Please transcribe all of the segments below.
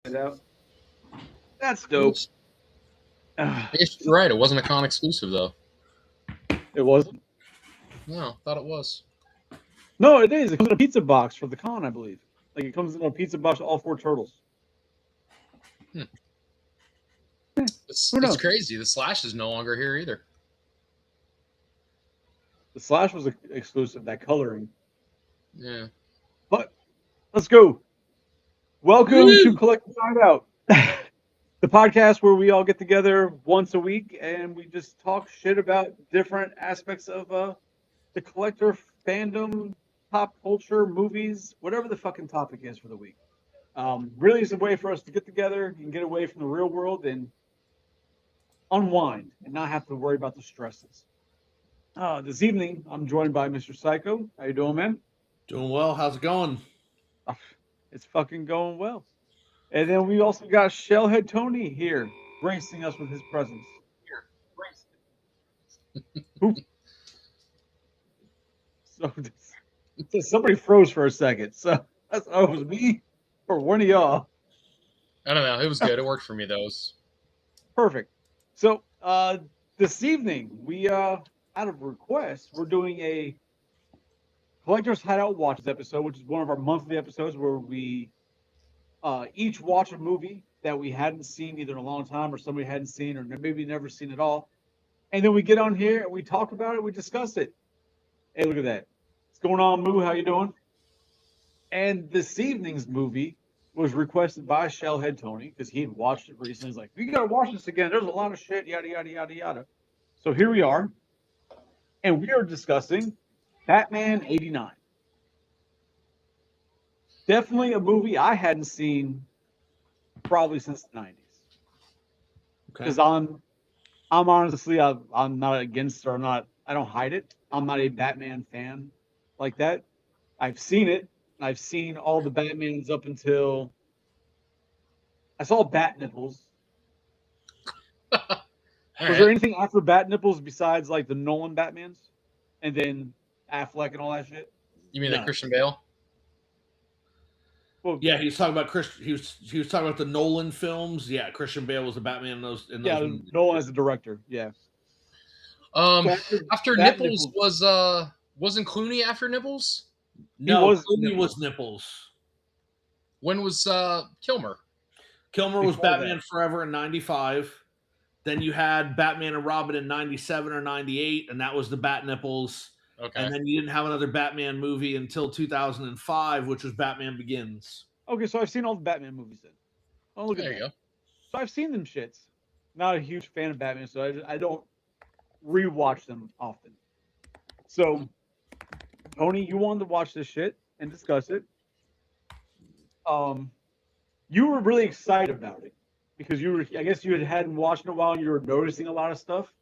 Hideout. That's dope. I Ugh, guess you're right. It wasn't a con exclusive though. it wasn't. No, thought it was. No, it is. It comes in a pizza box for the con, I believe. Like it comes in a pizza box, all four turtles. Hmm. Who It's knows? crazy. The Slash is no longer here either. The slash was exclusive, that coloring. Yeah. But let's go. Welcome to Woo! Collective Hideout, the podcast where we all get together once a week and we just talk shit about different aspects of the collector fandom, pop culture, movies, whatever the fucking topic is for the week. Really is a way for us to get together and get away from the real world and unwind and not have to worry about the stresses. This evening, I'm joined by Mr. Psycho. How you doing, man? Doing well. How's it going? Ah, It's fucking going well. And then we also got Shellhead Tony here, gracing us with his presence. Who? So, so somebody froze for a second. So that's oh, it was me or one of y'all. I don't know. It was good. It worked for me though. Perfect. So this evening we out of request we're doing a collectors hideout watches episode, which is one of our monthly episodes where we each watch a movie that we hadn't seen either in a long time or somebody hadn't seen or maybe never seen at all, and then we get on here and we talk about it, we discuss it. Hey, look at that! What's going on, Moo? How you doing? And this evening's movie was requested by Shellhead Tony because he had watched it recently. He's like, "We gotta watch this again. There's a lot of shit, yada yada yada yada." So here we are, and we are discussing Batman '89. Definitely a movie I hadn't seen probably since the '90s. Okay. Because I'm honestly I'm not against or I'm not I don't hide it. I'm not a Batman fan like that. I've seen it. I've seen all the Batmans up until I saw Bat Nipples. All Was there right. anything after Bat Nipples besides like the Nolan Batmans and then Affleck and all that shit? You mean the No. Christian Bale? Well, Yeah, he was talking about Chris. He was talking about the Nolan films. Yeah, Christian Bale was the Batman in those yeah, movies. Nolan as the director. Yeah. Um, So after after Bat Nipples Nipples, was wasn't Clooney after Nipples? he No, was Clooney Nipples was Nipples. When was Kilmer? Kilmer was before Batman that. Forever in '95. Then you had Batman and Robin in '97 or '98, and that was the Bat Nipples. Okay. And then you didn't have another Batman movie until 2005, which was Batman Begins. Okay, so I've seen all the Batman movies then. Oh, look at There you that. go. So I've seen them shits. Not a huge fan of Batman, so I don't rewatch them often. So, Tony, you wanted to watch this shit and discuss it. Um, you were really excited about it because you were, I guess, you hadn't watched in a while and you were noticing a lot of stuff.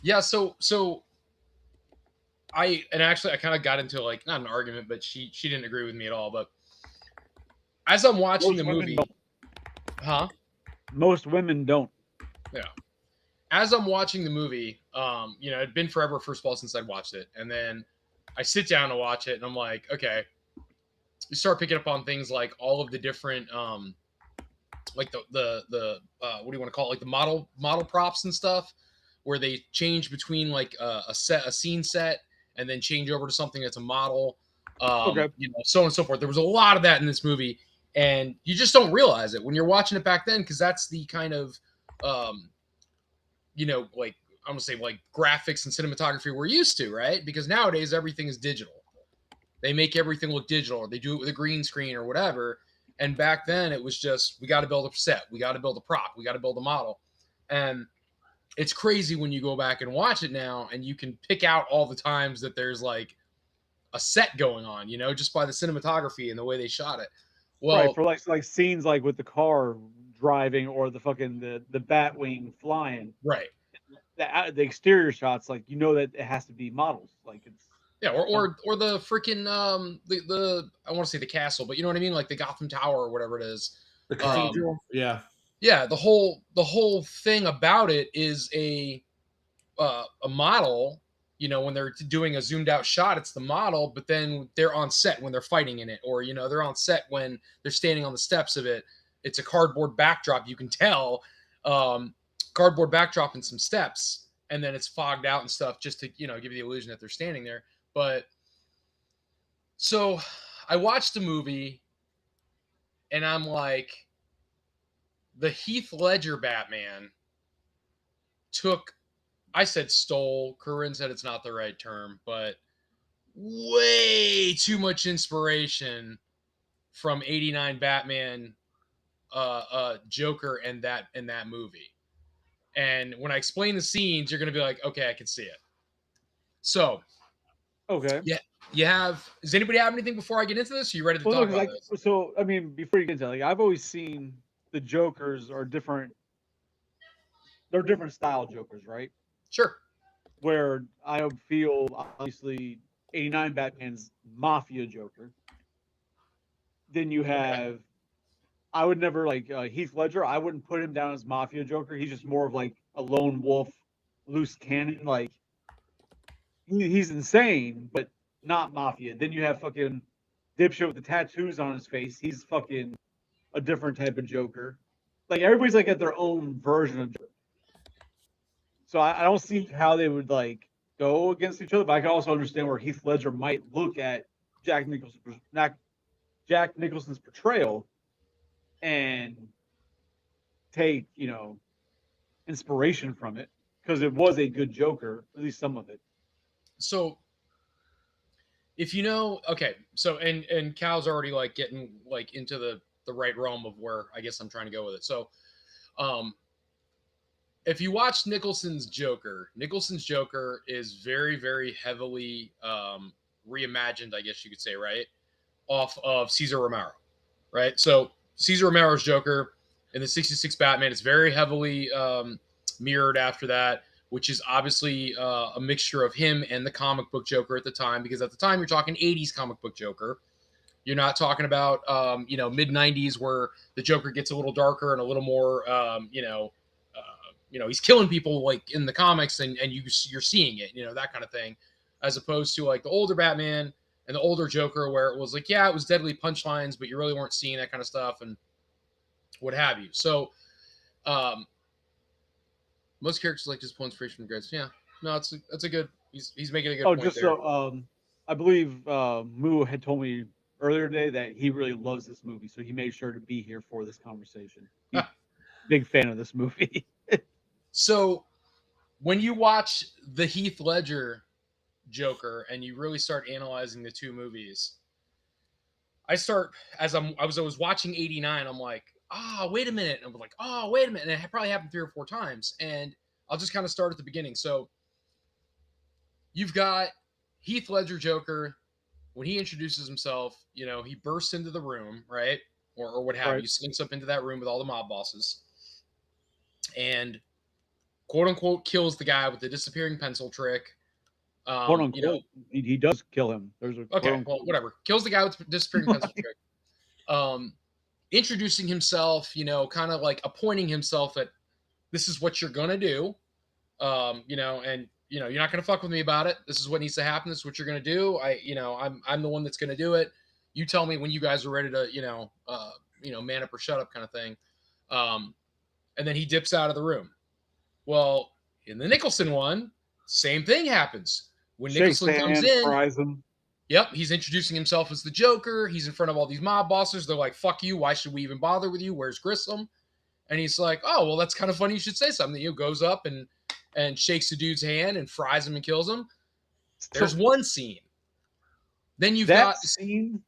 Yeah. So I kind of got into like not an argument, but she didn't agree with me at all. But as I'm watching the Most women movie, huh? Most women don't. Yeah. As I'm watching the movie, it'd been forever, first of all, since I'd watched it. And then I sit down to watch it and I'm like, okay, you start picking up on things like all of the different, like the what do you want to call it? Like the model props and stuff where they change between like a scene set and then change over to something that's a model, Okay. so on and so forth. There was a lot of that in this movie and you just don't realize it when you're watching it back then. Cause that's the kind of, um, like I'm gonna say like graphics and cinematography we're used to, right? Because nowadays everything is digital. They make everything look digital, or they do it with a green screen or whatever. And back then it was just we got to build a set, we got to build a prop, we got to build a model. And it's crazy when you go back and watch it now, and you can pick out all the times that there's like a set going on, just by the cinematography and the way they shot it. Right, Well, for like scenes like with the car driving or the fucking the Batwing flying. right. The exterior shots, like that it has to be models. Like it's Yeah, or the freaking the I want to say the castle, but you know what I mean, like the Gotham Tower or whatever it is. The Um, Cathedral. Yeah. yeah, the whole thing about it is a model. When they're doing a zoomed out shot, it's the model, but then they're on set when they're fighting in it, or they're on set when they're standing on the steps of it. it's a cardboard backdrop. You can tell cardboard backdrop and some steps, and then it's fogged out and stuff just to, you know, give you the illusion that they're standing there. But so I watched the movie and I'm like, the Heath Ledger Batman I said stole, Corinne said it's not the right term, but way too much inspiration from 89 Batman Joker and that movie. And when I explain the scenes, you're gonna be like, okay, I can see it. So Okay. yeah, does anybody have anything before I get into this? Are you ready to Well, talk no, about because this? so I mean, before you get into it, like I've always seen the Jokers are different. They're different style Jokers, right? Sure. Where I feel obviously 89 Batman's Mafia Joker. Then you have I would never like Heath Ledger. I wouldn't put him down as Mafia Joker. He's just more of like a lone wolf, loose cannon. Like he's insane, but not Mafia. Then you have fucking dipshit with the tattoos on his face. He's fucking a different type of Joker. Like everybody's like at their own version of Joker. So I don't see how they would like go against each other. But I can also understand where Heath Ledger might look at Jack Nicholson's portrayal and take, you know, inspiration from it because it was a good Joker, at least some of it. So if you know, okay, so and Cal's already like getting like into the right realm of where I guess I'm trying to go with it. So if you watch Nicholson's Joker is very, very heavily reimagined, I guess you could say, right? Off of Cesar Romero, right? So Cesar Romero's Joker in the 66 Batman is very heavily mirrored after that, which is obviously a mixture of him and the comic book Joker at the time, because at the time you're talking 80s comic book Joker. You're not talking about, mid 90s where the Joker gets a little darker and a little more, he's killing people like in the comics and you're seeing it, that kind of thing, as opposed to like the older Batman and the older Joker where it was like, yeah, it was deadly punchlines, but you really weren't seeing that kind of stuff and what have you. So most characters like just pull inspiration from Grace. Yeah, no, that's a good. He's making a good point just there. so I believe Moo had told me earlier today that he really loves this movie, so he made sure to be here for this conversation. He's a big fan of this movie. So when you watch the Heath Ledger Joker and you really start analyzing the two movies, I was watching 89, I'm like, wait a minute. And I'm like, wait a minute. And it probably happened 3 or 4 times. And I'll just kind of start at the beginning. So you've got Heath Ledger Joker. When he introduces himself, he bursts into the room, right? Or what have you, slinks up into that room with all the mob bosses and quote unquote kills the guy with the disappearing pencil trick. Quote unquote, he does kill him. There's a well, whatever. Kills the guy with the disappearing pencil trick. Introducing himself, kind of like appointing himself that this is what you're gonna do. And you're not gonna fuck with me about it. This is what needs to happen. This is what you're gonna do. I'm the one that's gonna do it. You tell me when you guys are ready to, man up or shut up kind of thing. And then he dips out of the room. Well, in the Nicholson one, same thing happens. When Nicholson comes in, fries him. Yep, he's introducing himself as the Joker. He's in front of all these mob bosses. They're like, fuck you. Why should we even bother with you? Where's Grissom? And he's like, oh, well, that's kind of funny. You should say something. He goes up and shakes the dude's hand and fries him and kills him. There's one scene. Then you've got scene.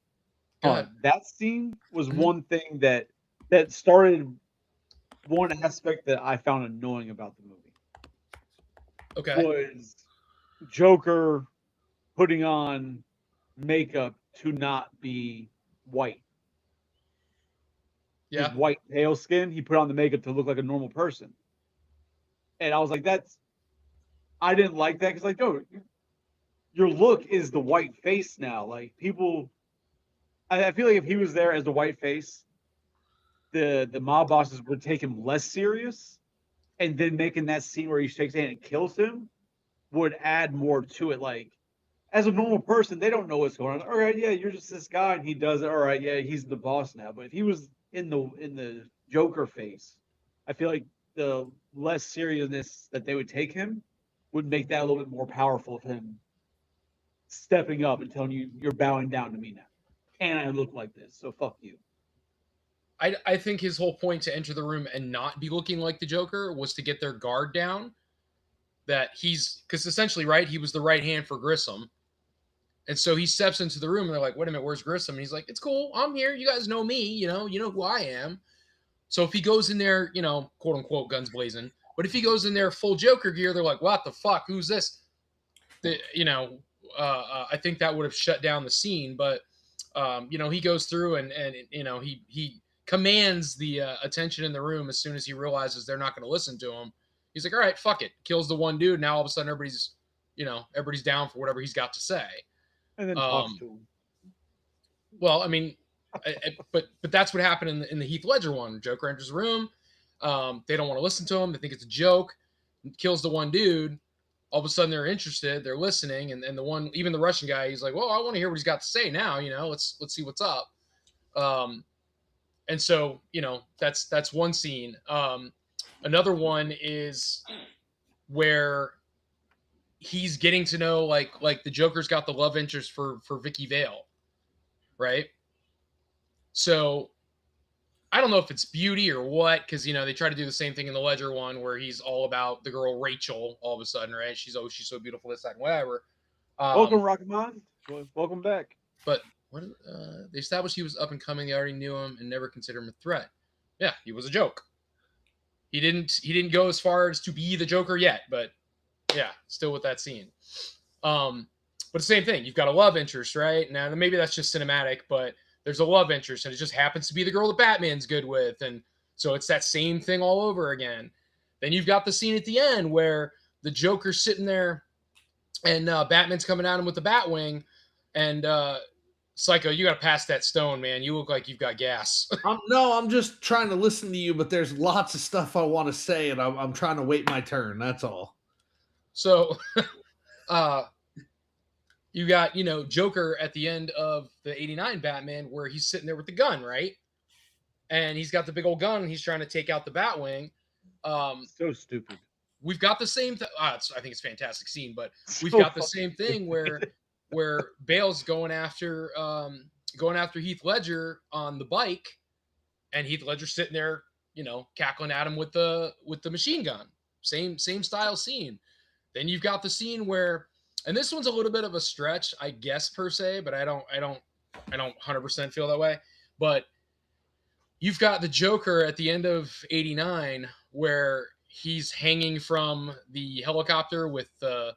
That scene was one thing that started one aspect that I found annoying about the movie. Okay. Was Joker putting on makeup to not be white. Yeah. His white pale skin, he put on the makeup to look like a normal person. And I was like, I didn't like that because, like, no, your look is the white face now. Like, people, I feel like if he was there as the white face, the mob bosses would take him less serious. And then making that scene where he shakes hand and kills him would add more to it. Like, as a normal person, they don't know what's going on. All right, yeah, you're just this guy, and he does it. All right, yeah, he's the boss now. But if in the Joker face, I feel like the less seriousness that they would take him would make that a little bit more powerful of him stepping up and telling you you're bowing down to me now, and I look like this, so fuck you. I think his whole point to enter the room and not be looking like the Joker was to get their guard down. That he's because essentially, right, he was the right hand for Grissom. And so he steps into the room and they're like, wait a minute, where's Grissom? And he's like, it's cool. I'm here. You guys know me. You know who I am. So if he goes in there, quote unquote, guns blazing, but if he goes in there full Joker gear, they're like, what the fuck? Who's this? I think that would have shut down the scene. But, he goes through and he commands the attention in the room as soon as he realizes they're not going to listen to him. He's like, all right, fuck it. Kills the one dude. Now all of a sudden everybody's down for whatever he's got to say. And then talks to him. Well, I mean, but that's what happened in the Heath Ledger one. Joker enters the room. They don't want to listen to him. They think it's a joke. Kills the one dude. All of a sudden, they're interested. They're listening, and the one, even the Russian guy, he's like, "Well, I want to hear what he's got to say now. Let's see what's up." And so, that's one scene. Another one is where he's getting to know like the Joker's got the love interest for Vicky Vale, right? So I don't know if it's beauty or what, because they try to do the same thing in the Ledger one where he's all about the girl Rachel all of a sudden, right? She's so beautiful, this, that, and whatever. Welcome, Rockman. Welcome back. But they established he was up and coming. They already knew him and never considered him a threat. Yeah, he was a joke. He didn't go as far as to be the Joker yet, but yeah, still with that scene. But the same thing. You've got a love interest, right? Now maybe that's just cinematic, but there's a love interest, and it just happens to be the girl that Batman's good with, and so it's that same thing all over again. Then you've got the scene at the end where the Joker's sitting there, and Batman's coming at him with the Batwing, and Psycho, you got to pass that stone, man. You look like you've got gas. I'm just trying to listen to you, but there's lots of stuff I want to say, and I'm trying to wait my turn. That's all. So, you got, Joker at the end of the 89 Batman where he's sitting there with the gun, right? And he's got the big old gun and he's trying to take out the Batwing. So stupid. We've got the same I think it's a fantastic scene, but we've got the same thing where Bale's going after Heath Ledger on the bike, and Heath Ledger's sitting there, cackling at him with the machine gun. Same style scene. Then you've got the scene where, and this one's a little bit of a stretch, I guess, per se, but I don't 100% feel that way. But you've got the Joker at the end of 89 where he's hanging from the helicopter with the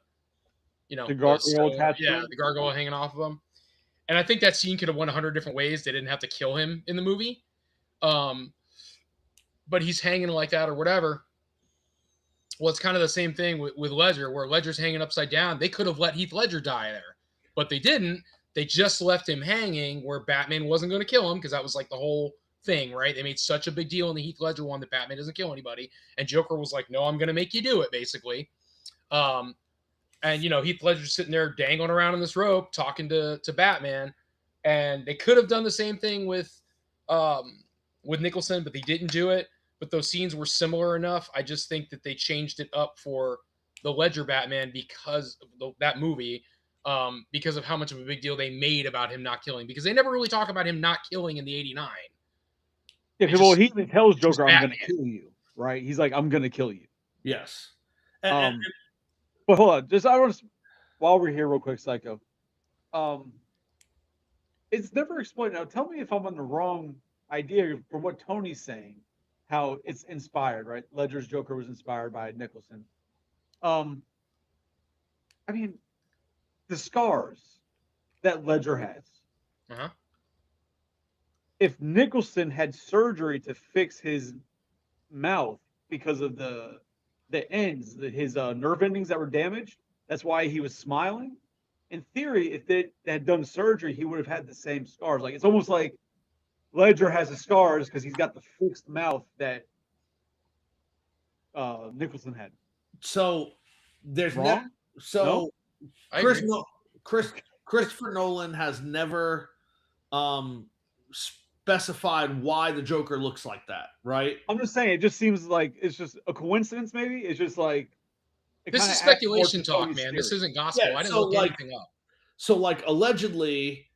gargoyle attached. Yeah, the gargoyle hanging off of him. And I think that scene could have went 100 different ways. They didn't have to kill him in the movie. But he's hanging like that or whatever. Well, it's kind of the same thing with Ledger, where Ledger's hanging upside down. They could have let Heath Ledger die there, but they didn't. They just left him hanging where Batman wasn't going to kill him, because that was like the whole thing, right? They made such a big deal in the Heath Ledger one that Batman doesn't kill anybody, and Joker was like, no, I'm going to make you do it, basically. And, Heath Ledger's sitting there dangling around on this rope talking to Batman, and they could have done the same thing with Nicholson, but they didn't do it. But those scenes were similar enough. I just think that they changed it up for the Ledger Batman because of that movie, because of how much of a big deal they made about him not killing. Because they never really talk about him not killing in the 89. Yeah, well, he tells Joker, I'm going to kill you, right? He's like, I'm going to kill you. Yes. But hold on. While we're here real quick, Psycho. It's never explained. Now, tell me if I'm on the wrong idea from what Tony's saying. How it's inspired, right? Ledger's Joker was inspired by Nicholson. I mean, the scars that Ledger has. Uh-huh. If Nicholson had surgery to fix his mouth because of the ends, his nerve endings that were damaged, that's why he was smiling. In theory, if they had done surgery, he would have had the same scars. Like, it's almost like Ledger has the scars because he's got the fixed mouth that Nicholson had. So there's wrong. No? Christopher Nolan has never specified why the Joker looks like that, right? I'm just saying, it just seems like it's just a coincidence. Maybe it's just like it This kind of is adds more speculation to talk, Tony's man. This theory. isn't Yeah. gospel. I didn't look anything up. So like allegedly,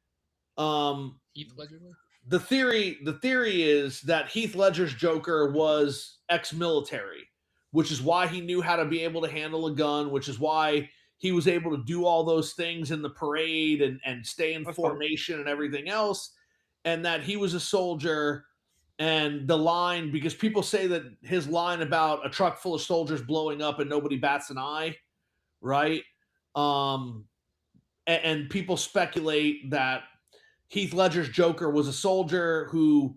Heath Ledger. the theory is that Heath Ledger's Joker was ex-military, which is why he knew how to be able to handle a gun, which is why he was able to do all those things in the parade and stay in That's fine. formation and everything else, and that he was a soldier. And the line, because people say that his line about a truck full of soldiers blowing up and nobody bats an eye, right? And people speculate that Heath Ledger's Joker was a soldier who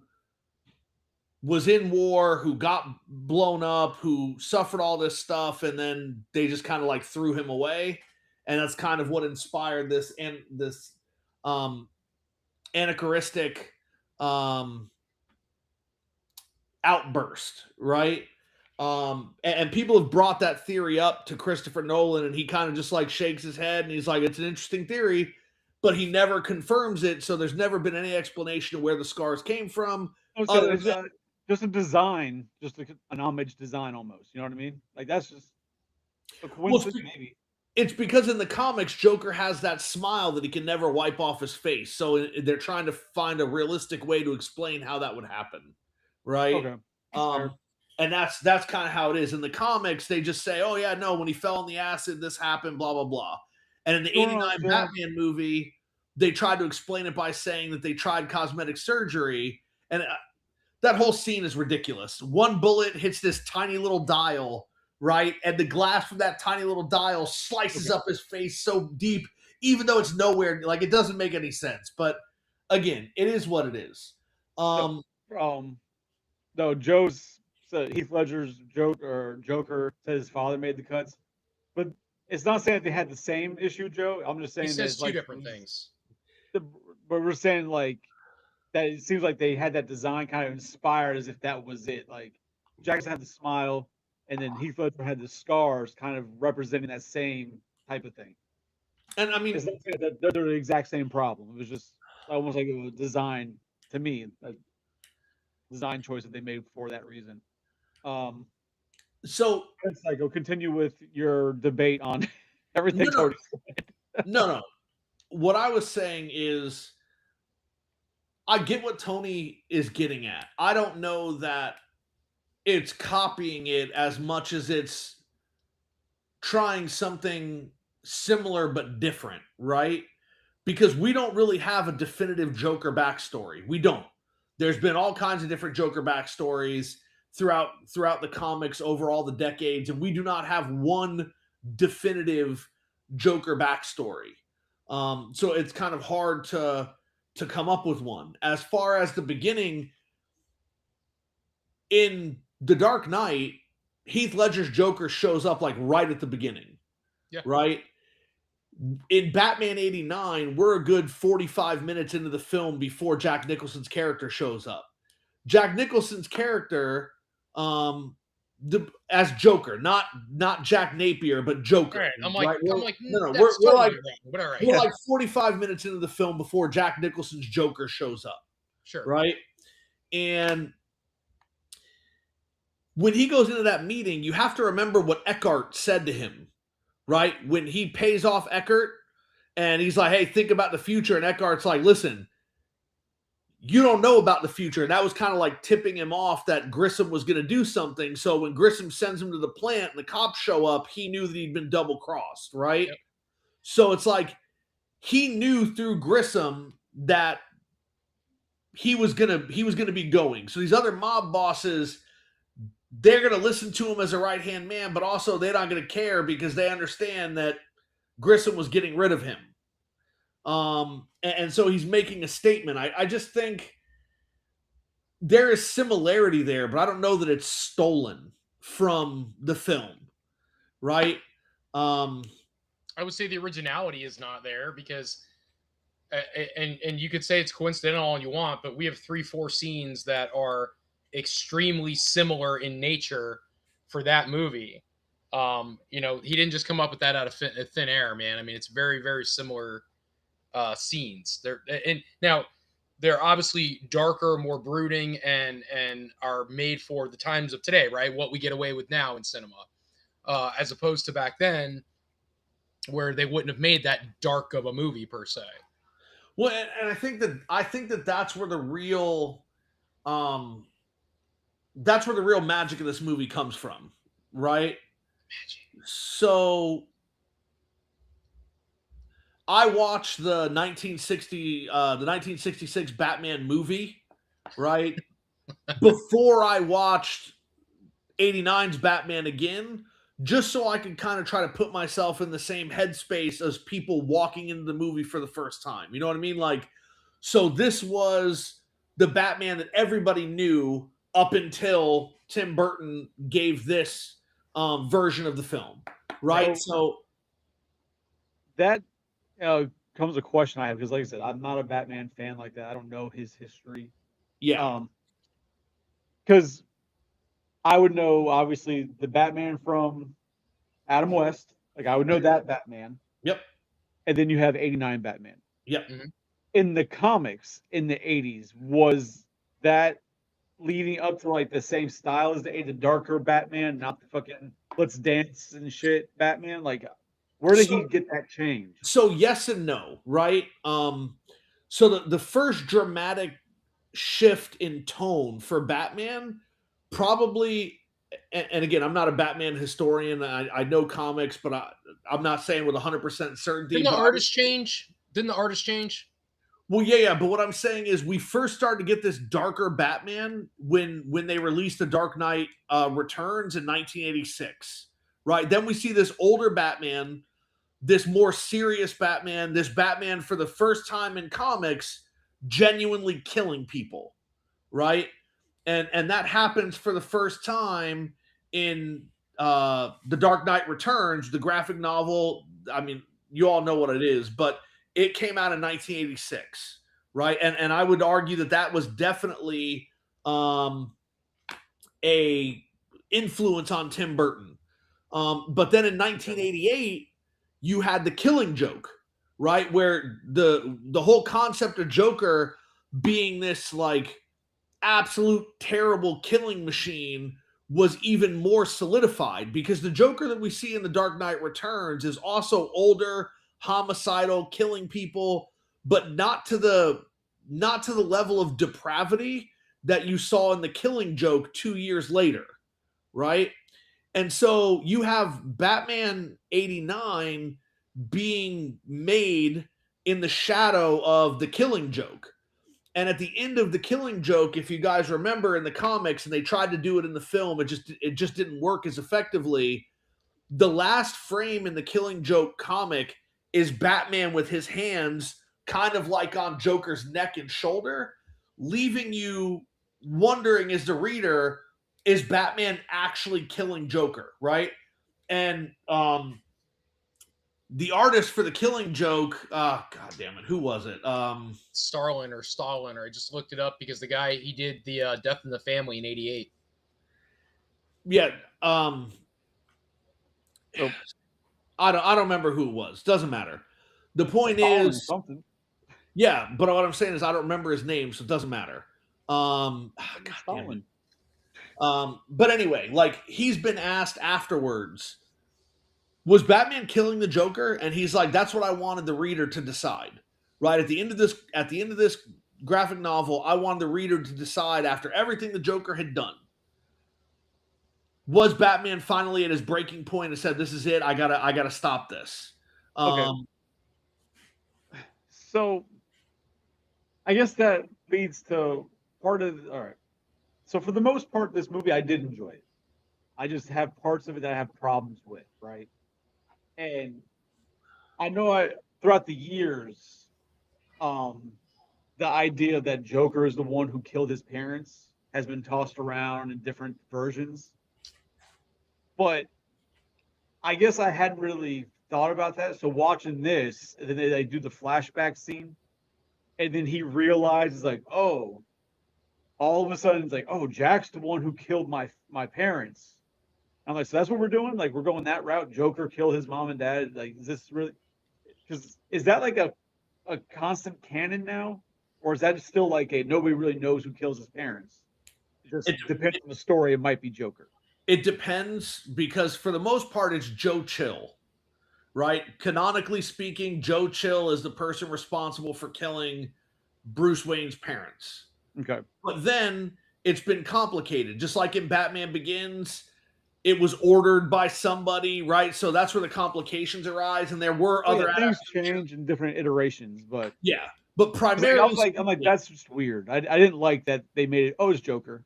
was in war, who got blown up, who suffered all this stuff, and then they just kind of like threw him away. And that's kind of what inspired this um, anachronistic outburst, right? And people have brought that theory up to Christopher Nolan, and he kind of just like shakes his head and he's like, it's an interesting theory, but he never confirms it. So there's never been any explanation of where the scars came from. So it's just a design, just an homage design almost. You know what I mean? Like that's just a coincidence, maybe. It's because in the comics, Joker has that smile that he can never wipe off his face. So they're trying to find a realistic way to explain how that would happen, right? Okay. And that's kind of how it is. In the comics, they just say, oh, yeah, no, when he fell in the acid, this happened, blah, blah, blah. And in the 89 Batman movie, they tried to explain it by saying that they tried cosmetic surgery. And that whole scene is ridiculous. One bullet hits this tiny little dial, right? And the glass from that tiny little dial slices up his face so deep, even though it's nowhere, like it doesn't make any sense. But again, it is what it is. No, Heath Ledger's Joker said his father made the cuts, but it's not saying that they had the same issue, Joe. I'm just saying he says that two different things. But we're saying like that it seems like they had that design kind of inspired as if that was it. Like Jackson had the smile, and then Heath Ledger had the scars, kind of representing that same type of thing. And I mean, it's not that they're the exact same problem. It was just almost like it was designed to me. Design choice that they made for that reason. So it's like I'll continue with your debate on everything. No. What I was saying is I get what Tony is getting at. I don't know that it's copying it as much as it's trying something similar but different, right? Because we don't really have a definitive Joker backstory. We don't. There's been all kinds of different Joker backstories throughout the comics over all the decades, and we do not have one definitive Joker backstory. So it's kind of hard to come up with one. As far as the beginning, in The Dark Knight, Heath Ledger's Joker shows up like right at the beginning. Yeah. Right? In Batman 89, we're a good 45 minutes into the film before Jack Nicholson's character shows up. Jack Nicholson's character, as Joker, not Jack Napier, but Joker. Right. I'm like, no, we're like 45 minutes into the film before Jack Nicholson's Joker shows up. Sure. Right? And when he goes into that meeting, you have to remember what Eckhart said to him. Right? When he pays off Eckhart and he's like, hey, think about the future. And Eckhart's like, listen, you don't know about the future. And that was kind of like tipping him off that Grissom was going to do something. So when Grissom sends him to the plant and the cops show up, he knew that he'd been double crossed. Right? Yep. So it's like he knew through Grissom that he was gonna be going. So these other mob bosses, they're going to listen to him as a right-hand man, but also they're not going to care because they understand that Grissom was getting rid of him. And so he's making a statement. I just think there is similarity there, but I don't know that it's stolen from the film, right? I would say the originality is not there because, and you could say it's coincidental all you want, but we have 3-4 scenes that are extremely similar in nature for that movie. He didn't just come up with that out of thin air, man. I mean, it's very, very similar scenes there. And now they're obviously darker, more brooding, and are made for the times of today, right? What we get away with now in cinema, as opposed to back then, where they wouldn't have made that dark of a movie per se. Well, and I think that um that's where the real magic of this movie comes from, right? So I watched the 1966 Batman movie, right? Before I watched 89's Batman again, just so I could kind of try to put myself in the same headspace as people walking into the movie for the first time. You know what I mean? Like, so this was the Batman that everybody knew up until Tim Burton gave this version of the film, right? So that comes a question I have, because, like I said, I'm not a Batman fan like that. I don't know his history. yeah, Because I would know, obviously, the Batman from Adam West. Like, I would know that Batman. yep, And then you have 89 Batman. yep. In the comics in the 80s, was that leading up to like the same style as the darker Batman, not the fucking let's dance and shit Batman? Like, where did he get that change? So yes and no, right? So the first dramatic shift in tone for Batman, probably, and again, I'm not a Batman historian. I know comics, but I'm not saying with 100% certainty. Didn't the artist change? Didn't the artist change? Well, yeah. But what I'm saying is, we first started to get this darker Batman when they released The Dark Knight Returns in 1986, right? Then we see this older Batman, this more serious Batman, this Batman for the first time in comics genuinely killing people, right? And that happens for the first time in The Dark Knight Returns, the graphic novel. I mean, you all know what it is, but it came out in 1986, right? And I would argue that that was definitely a influence on Tim Burton. But then in 1988, you had The Killing Joke, right? Where the whole concept of Joker being this like absolute terrible killing machine was even more solidified, because the Joker that we see in The Dark Knight Returns is also older, homicidal, killing people, but not to the level of depravity that you saw in The Killing Joke 2 years later, right? And so you have Batman 89 being made in the shadow of The Killing Joke. And at the end of The Killing Joke, if you guys remember in the comics, and they tried to do it in the film, it just didn't work as effectively. The last frame in The Killing Joke comic is Batman with his hands kind of like on Joker's neck and shoulder, leaving you wondering as the reader, is Batman actually killing Joker, right? And the artist for The Killing Joke, god damn it, who was it? Stalin, or I just looked it up because the guy, he did the Death in the Family in '88. Yeah, I don't remember who it was. Doesn't matter. The point is something. Yeah, but what I'm saying is I don't remember his name, so it doesn't matter. God damn it. But anyway, like, he's been asked afterwards, was Batman killing the Joker? And he's like, that's what I wanted the reader to decide. Right at the end of this graphic novel, I wanted the reader to decide, after everything the Joker had done, was Batman finally at his breaking point and said, "This is it. I gotta stop this." Okay. So, I guess that leads to part of. All right. So for the most part, this movie I did enjoy it. I just have parts of it that I have problems with, right? And I know throughout the years, the idea that Joker is the one who killed his parents has been tossed around in different versions. But I guess I hadn't really thought about that. So watching this, and then they do the flashback scene, and then he realizes, like, oh, all of a sudden it's like, oh, Jack's the one who killed my parents. I'm like, so that's what we're doing? Like, we're going that route? Joker killed his mom and dad? Like, is this really? Because is that like a constant canon now? or is that still like a nobody really knows who kills his parents? It just depends on the story. It might be Joker. It depends, because for the most part, it's Joe Chill, right? Canonically speaking, Joe Chill is the person responsible for killing Bruce Wayne's parents. Okay. But then it's been complicated. Just like in Batman Begins, it was ordered by somebody, right? So that's where the complications arise. And there were other things change in different iterations, but yeah. But 'cause, like, primarily, I was like, I'm like, that's just weird. I didn't like that they made it. Oh, it's Joker,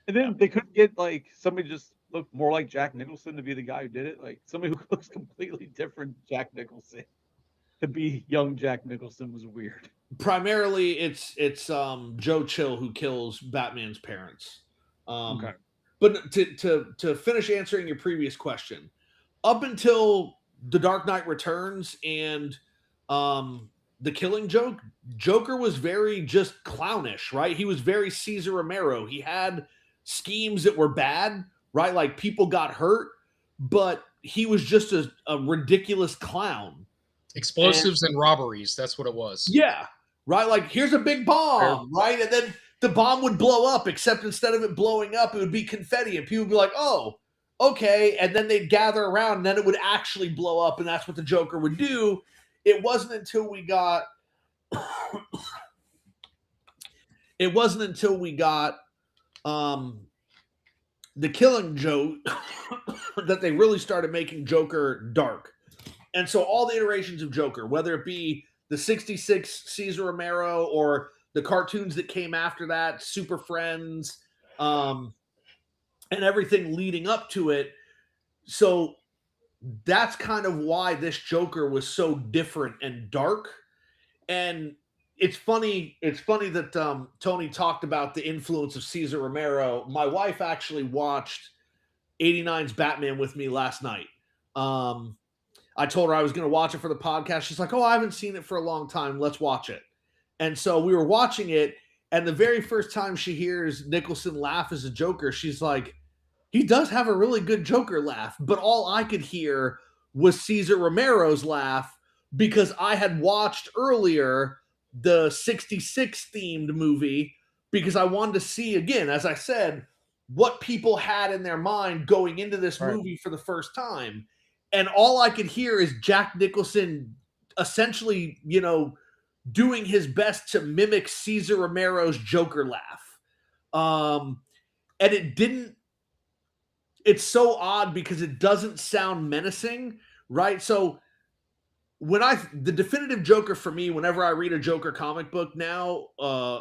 and then they couldn't get like somebody just looked more like Jack Nicholson to be the guy who did it. Like somebody who looks completely different, Jack Nicholson, to be young Jack Nicholson was weird. primarily it's Joe Chill who kills Batman's parents. Okay. But to finish answering your previous question, up until The Dark Knight Returns and The Killing Joke, Joker was very just clownish, right? He was very Cesar Romero. He had schemes that were bad, right? Like people got hurt, but he was just a ridiculous clown. Explosives and robberies. That's what it was. Yeah, right? Like, here's a big bomb, right? And then the bomb would blow up, except instead of it blowing up, it would be confetti. And people would be like, oh, okay. And then they'd gather around, and then it would actually blow up. And that's what the Joker would do. It wasn't until we got The Killing Joke that they really started making Joker dark. And so all the iterations of Joker, whether it be the 66 Cesar Romero or the cartoons that came after that, Super Friends, and everything leading up to it. So that's kind of why this Joker was so different and dark. And it's funny that Tony talked about the influence of Cesar Romero. My wife actually watched 89's Batman with me last night. I told her I was going to watch it for the podcast. She's like, oh, I haven't seen it for a long time. Let's watch it. And so we were watching it, and the very first time she hears Nicholson laugh as a Joker, she's like, he does have a really good Joker laugh. But all I could hear was Cesar Romero's laugh, because I had watched earlier the 66 themed movie, because I wanted to see, again, as I said, what people had in their mind going into this movie for the first time. And all I could hear is Jack Nicholson essentially, doing his best to mimic Cesar Romero's Joker laugh. And it's so odd because it doesn't sound menacing, right? So the definitive Joker for me, whenever I read a Joker comic book now,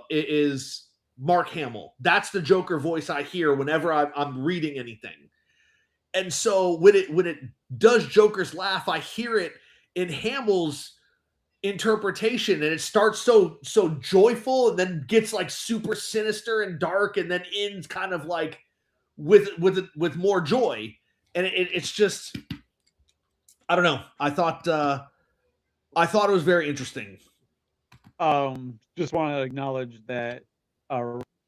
it is Mark Hamill. That's the Joker voice I hear whenever I'm reading anything. And so when it does Joker's laugh, I hear it in Hamill's interpretation, and it starts so joyful, and then gets like super sinister and dark, and then ends kind of like with more joy. And it's just, I don't know. I thought it was very interesting. Just want to acknowledge that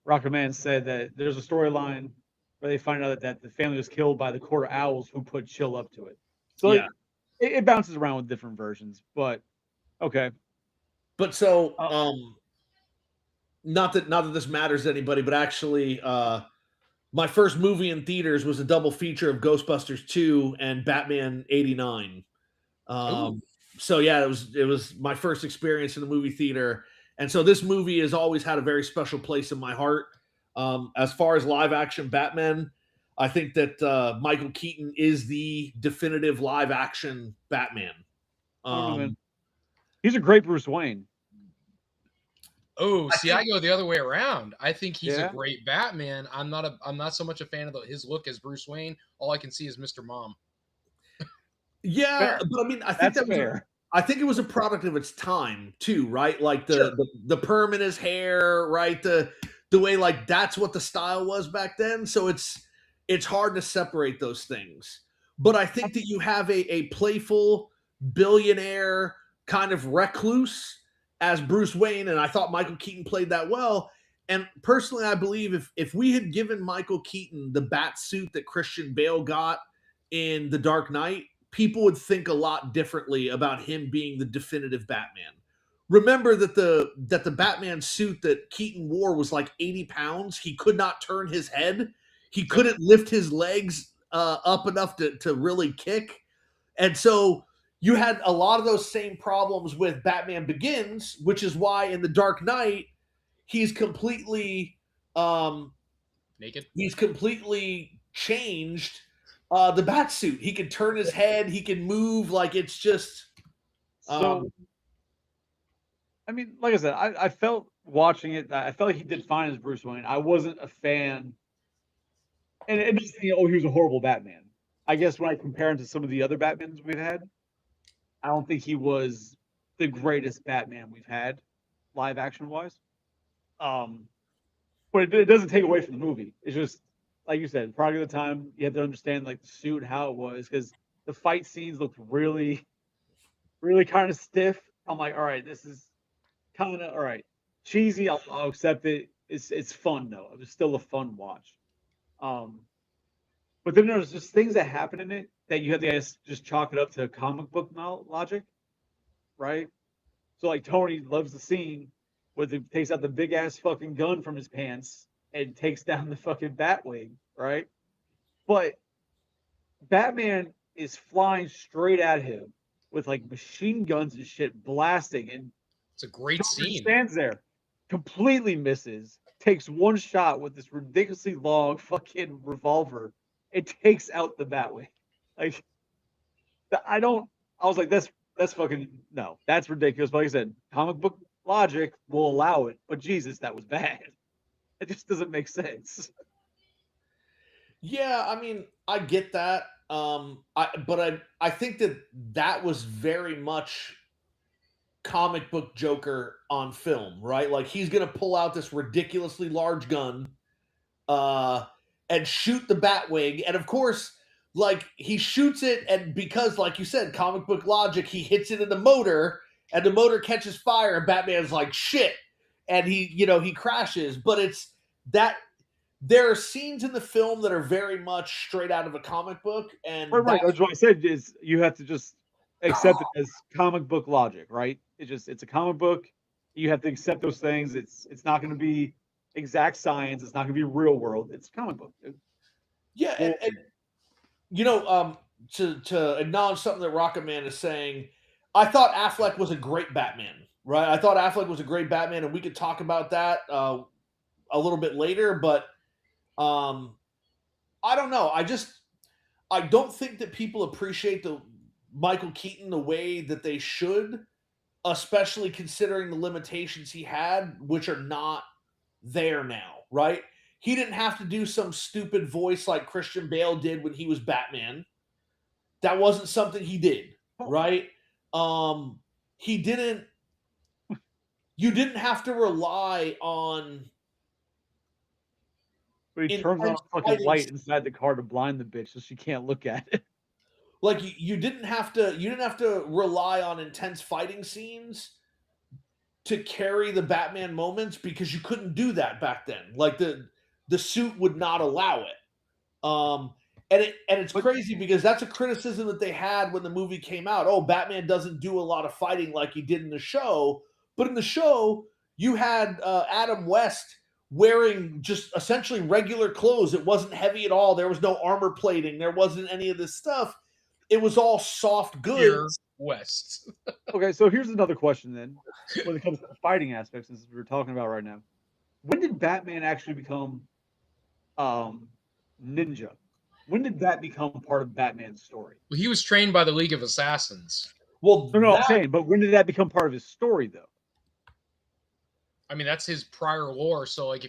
Rocket Man said that there's a storyline where they find out that the family was killed by the Court of Owls who put Chill up to it. So yeah, it bounces around with different versions, but okay. But so not that this matters to anybody, but actually my first movie in theaters was a double feature of Ghostbusters 2 and Batman 89. So yeah, it was my first experience in the movie theater. And so this movie has always had a very special place in my heart. As far as live action Batman, I think that Michael Keaton is the definitive live action Batman. He's a great Bruce Wayne. Oh, see, I go the other way around. I think he's a great Batman. I'm not so much a fan of his look as Bruce Wayne. All I can see is Mr. Mom. Yeah, fair. But I mean, I think I think it was a product of its time too, right? Like the perm in his hair, right? The way, like, that's what the style was back then. So it's hard to separate those things. But I think that you have a playful billionaire kind of recluse as Bruce Wayne, and I thought Michael Keaton played that well. And personally, I believe if we had given Michael Keaton the bat suit that Christian Bale got in The Dark Knight, people would think a lot differently about him being the definitive Batman. remember that the Batman suit that Keaton wore was like 80 pounds. He could not turn his head. He couldn't lift his legs up enough to really kick. And so you had a lot of those same problems with Batman Begins, which is why in The Dark Knight, he's completely naked. He's completely changed the bat suit. He can turn his head. He can move. Like, it's just. So, I mean, like I said, I felt watching it, I felt like he did fine as Bruce Wayne. I wasn't a fan. And it doesn't mean, oh, he was a horrible Batman. I guess when I compare him to some of the other Batmans we've had, I don't think he was the greatest Batman we've had, live action wise. But it doesn't take away from the movie. It's just, like you said, probably the time you have to understand like the suit, how it was, because the fight scenes looked really, really kind of stiff. I'm like, all right, this is kind of all right, cheesy. I'll accept it. It's fun though. It was still a fun watch. But then there's just things that happen in it that you have to just chalk it up to comic book logic, right? So like Tony loves the scene where he takes out the big ass fucking gun from his pants and takes down the fucking Batwing, right? But Batman is flying straight at him with like machine guns and shit blasting, and It's a great Tony scene. stands there, completely misses, takes one shot with this ridiculously long fucking revolver, and takes out the Batwing. Like, I was like, that's fucking no, that's ridiculous. But like I said, comic book logic will allow it, but Jesus, that was bad. It just doesn't make sense. Yeah, I mean, I get that. I think that was very much comic book Joker on film, right? Like, he's gonna pull out this ridiculously large gun, and shoot the Batwing, and of course, like, he shoots it, and because, like you said, comic book logic, he hits it in the motor, and the motor catches fire, and Batman's like, shit, and he crashes. But it's that there are scenes in the film that are very much straight out of a comic book, and Right. That's what I said. Is you have to just accept it as comic book logic, right? It's a comic book. You have to accept those things. It's not going to be exact science. It's not going to be real world. It's comic book. yeah, and to acknowledge something that Rocket Man is saying, I thought Affleck was a great Batman, right? I thought Affleck was a great Batman, and we could talk about that a little bit later, but I don't know. I don't think that people appreciate the Michael Keaton the way that they should, especially considering the limitations he had, which are not there now, right? He didn't have to do some stupid voice like Christian Bale did when he was Batman. That wasn't something he did, right? He didn't. You didn't have to rely on. But he turns on a fucking light inside the car to blind the bitch so she can't look at it. Like, you didn't have to rely on intense fighting scenes to carry the Batman moments, because you couldn't do that back then. Like, the suit would not allow it. And it's crazy because that's a criticism that they had when the movie came out. Oh, Batman doesn't do a lot of fighting like he did in the show. But in the show, you had Adam West wearing just essentially regular clothes. It wasn't heavy at all. There was no armor plating. There wasn't any of this stuff. It was all soft goods. West. Okay, so here's another question then, when it comes to the fighting aspects, since we're talking about right now. When did Batman actually become ninja? When did that become part of Batman's story? Well, he was trained by the League of Assassins. Well, No, I'm saying, but when did that become part of his story, though? I mean, that's his prior lore. So, like,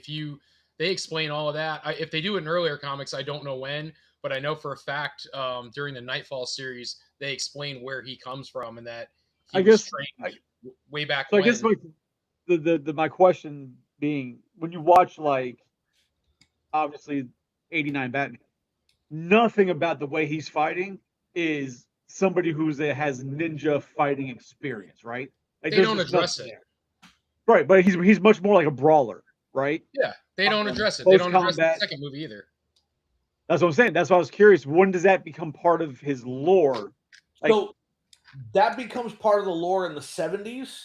they explain all of that. If they do it in earlier comics, I don't know when, but I know for a fact during the Nightfall series, they explain where he comes from and that he was trained way back so when. I guess my question being, when you watch, like, obviously 89 Batman, nothing about the way he's fighting is somebody has ninja fighting experience, right? Like, they don't address it. There. Right, but he's much more like a brawler, right? Yeah, they don't address it. They don't address the second movie either. That's what I'm saying. That's why I was curious. When does that become part of his lore? Like, so that becomes part of the lore in the 70s.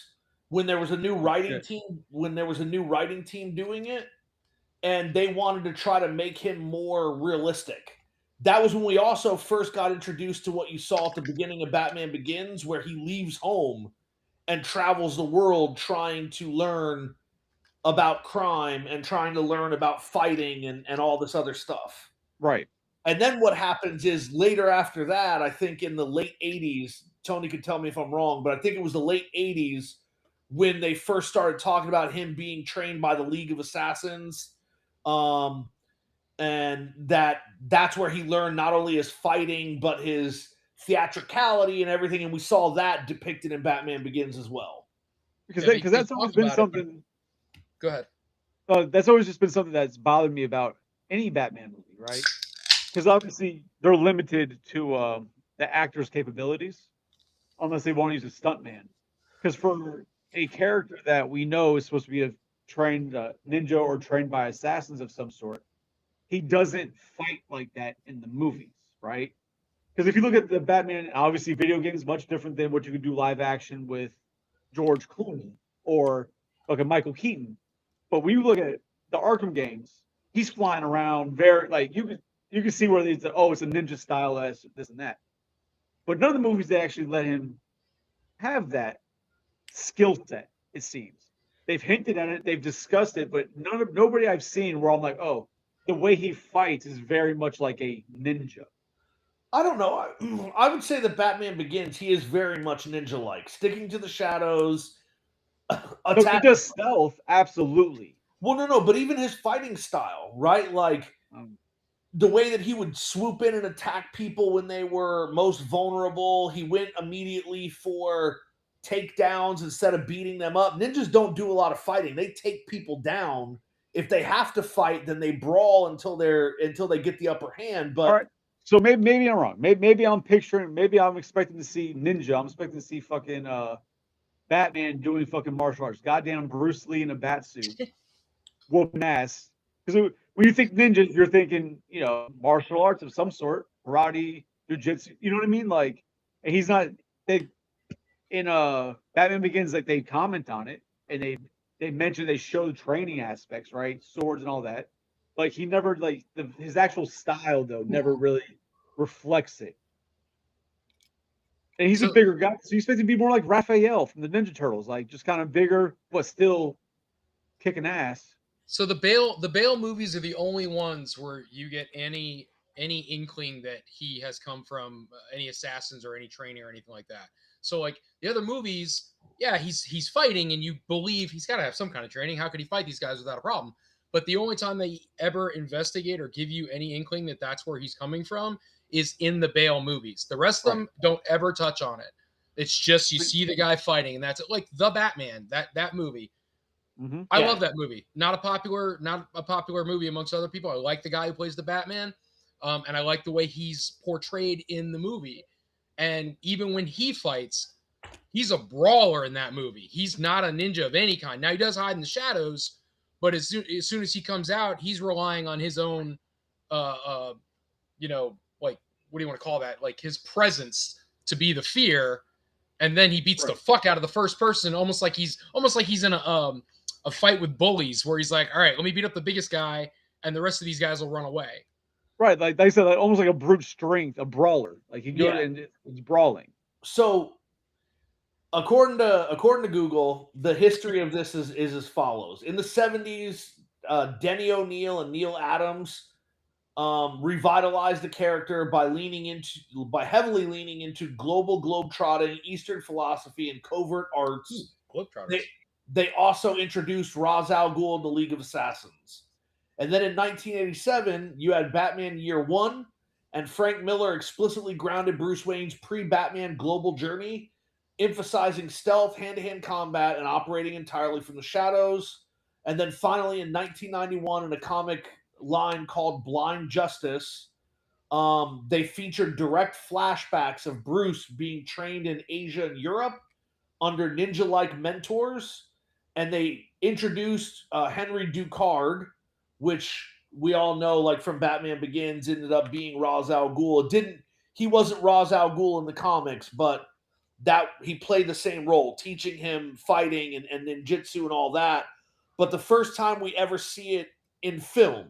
when there was a new writing shit. team, doing it, and they wanted to try to make him more realistic. That was when we also first got introduced to what you saw at the beginning of Batman Begins, where he leaves home and travels the world trying to learn about crime and trying to learn about fighting and all this other stuff. Right. And then what happens is later after that, I think in the late 80s, Tony could tell me if I'm wrong, but I think it was the late 80s when they first started talking about him being trained by the League of Assassins. And that's where he learned not only his fighting, but his theatricality and everything. And we saw that depicted in Batman Begins as well. Because Yeah, that's always been something. Go ahead. That's always just been something that's bothered me about any Batman movie, right? Because obviously they're limited to the actor's capabilities, unless they want to use a stuntman. Because for a character that we know is supposed to be a trained ninja or trained by assassins of some sort, he doesn't fight like that in the movies, right? Because if you look at the Batman, obviously video games much different than what you could do live action with George Clooney or like a Michael Keaton. But when you look at the Arkham games, he's flying around very like you can see where it's it's a ninja style this and that. But none of the movies they actually let him have that skill set. It seems they've hinted at it, they've discussed it, but nobody I've seen where I'm like, oh, the way he fights is very much like a ninja. I don't know. I would say that Batman Begins, he is very much ninja-like, sticking to the shadows, So he attack. does stealth, absolutely. Well, no, but even his fighting style, right? Like the way that he would swoop in and attack people when they were most vulnerable. He went immediately for takedowns instead of beating them up. Ninjas don't do a lot of fighting. They take people down. If they have to fight, then they brawl until they get the upper hand. But all right. So maybe I'm wrong. Maybe I'm picturing. Maybe I'm expecting to see ninja. I'm expecting to see fucking Batman doing fucking martial arts. Goddamn Bruce Lee in a bat suit, whooping ass. Because when you think ninjas, you're thinking martial arts of some sort, karate, jujitsu. You know what I mean? Like, and he's not. They in Batman Begins, like they comment on it and they mention they show the training aspects, right? Swords and all that. Like he never like his actual style though never really reflects it. And he's a bigger guy, so you expect him to be more like Raphael from the Ninja Turtles, like just kind of bigger, but still kicking ass. So the Bale movies are the only ones where you get any inkling that he has come from any assassins or any training or anything like that. So like the other movies, yeah, he's fighting and you believe he's got to have some kind of training. How could he fight these guys without a problem? But the only time they ever investigate or give you any inkling that that's where he's coming from is in the Bale movies. The rest of them don't ever touch on it. It's just you see the guy fighting, and that's it. Like the Batman, that movie. Mm-hmm. I love that movie. Not a popular movie amongst other people. I like the guy who plays the Batman, and I like the way he's portrayed in the movie. And even when he fights, he's a brawler in that movie. He's not a ninja of any kind. Now he does hide in the shadows, but as soon as he comes out, he's relying on his own, like what do you want to call that? Like his presence to be the fear, and then he beats the fuck out of the first person, almost like he's in a fight with bullies, where he's like, all right, let me beat up the biggest guy, and the rest of these guys will run away. Right, like I said, like, almost like a brute strength, a brawler. Like he goes and it's brawling. So according to Google, the history of this is as follows. In the 70s, Denny O'Neil and Neil Adams revitalized the character by heavily leaning into global globetrotting, Eastern philosophy, and covert arts. They also introduced Ra's al Ghul in the League of Assassins. And then in 1987, you had Batman Year One, and Frank Miller explicitly grounded Bruce Wayne's pre-Batman global journey, emphasizing stealth, hand-to-hand combat, and operating entirely from the shadows. And then finally in 1991, in a comic line called Blind Justice, they featured direct flashbacks of Bruce being trained in Asia and Europe under ninja-like mentors. And they introduced Henry Ducard, which we all know, like from Batman Begins, ended up being Ra's al Ghul. He wasn't Ra's al Ghul in the comics, but that he played the same role, teaching him fighting and ninjutsu and all that. But the first time we ever see it in film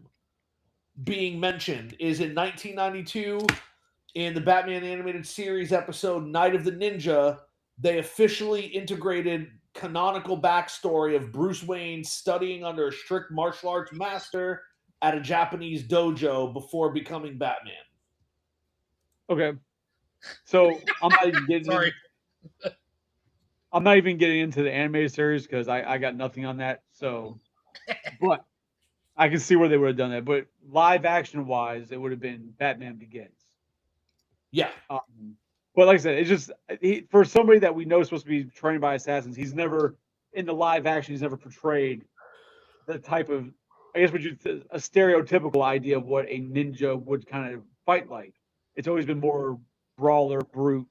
being mentioned is in 1992 in the Batman animated series episode Night of the Ninja. They officially integrated canonical backstory of Bruce Wayne studying under a strict martial arts master at a Japanese dojo before becoming Batman. Okay. So I'm not even getting Sorry. I'm not even getting into the animated series because I got nothing on that. So, but I can see where they would have done that. But live action wise, it would have been Batman Begins. Yeah. But like I said, it's just for somebody that we know is supposed to be trained by assassins. He's never in the live action. He's never portrayed the type of, I guess, a stereotypical idea of what a ninja would kind of fight like. It's always been more brawler, brute,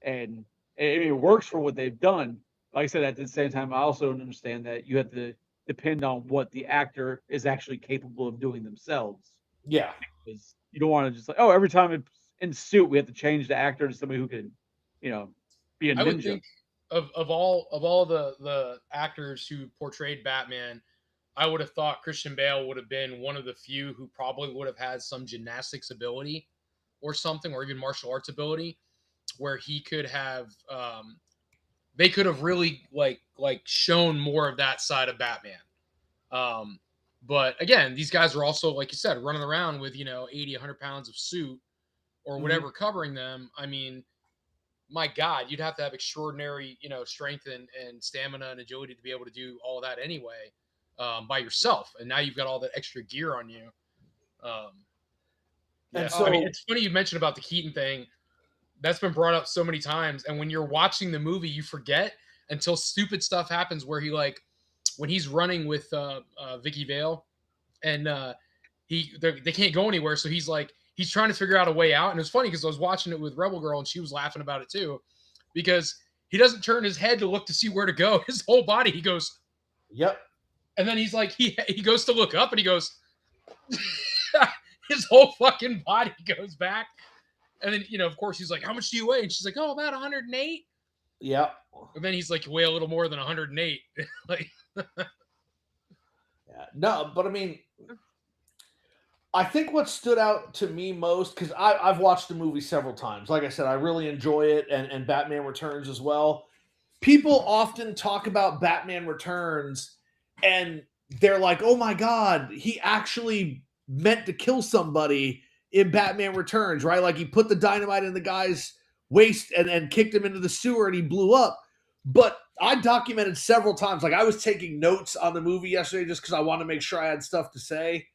and it works for what they've done. Like I said, at the same time, I also understand that you have to depend on what the actor is actually capable of doing themselves. Yeah. Because you don't want to just like, oh, every time it's in suit, we have to change the actor to somebody who can, be a ninja. I would think of all the actors who portrayed Batman, I would have thought Christian Bale would have been one of the few who probably would have had some gymnastics ability or something, or even martial arts ability, where he could have they could have really like shown more of that side of Batman. But again, these guys are also, like you said, running around with 80, 100 pounds of suit or whatever covering them. I mean, my God, you'd have to have extraordinary strength and stamina and agility to be able to do all that anyway by yourself. And now you've got all that extra gear on you. Yeah, And so, I mean, it's funny you mentioned about the Keaton thing. That's been brought up so many times, and when you're watching the movie, you forget until stupid stuff happens where when he's running with Vicky Vale, and they can't go anywhere, so he's trying to figure out a way out. And it was funny because I was watching it with Rebel Girl, and she was laughing about it too, because he doesn't turn his head to look to see where to go. His whole body, he goes, yep. And then he's like, he goes to look up, and he goes, his whole fucking body goes back. And then, of course, he's like, how much do you weigh? And she's like, oh, about 108. Yep. And then he's like, you weigh a little more than 108. Yeah. No, but I mean, I think what stood out to me most, because I've watched the movie several times. Like I said, I really enjoy it, and Batman Returns as well. People often talk about Batman Returns, and they're like, oh my God, he actually meant to kill somebody in Batman Returns, right? Like he put the dynamite in the guy's waist and kicked him into the sewer and he blew up. But I documented several times, like I was taking notes on the movie yesterday just because I wanted to make sure I had stuff to say.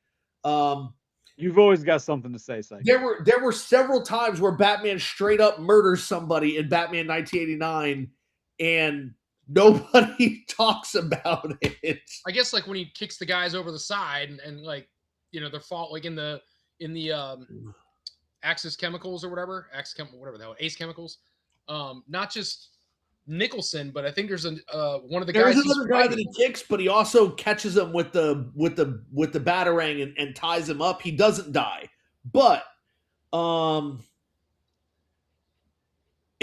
You've always got something to say, Psych. There were several times where Batman straight up murders somebody in Batman 1989 and nobody talks about it. I guess like when he kicks the guys over the side and like, they're fought like in the Axis Chemicals or whatever, whatever the hell, Ace Chemicals. Not just Nicholson, but I think there's one of the guys. There's another guy that he kicks, but he also catches him with the batarang and ties him up. He doesn't die, but in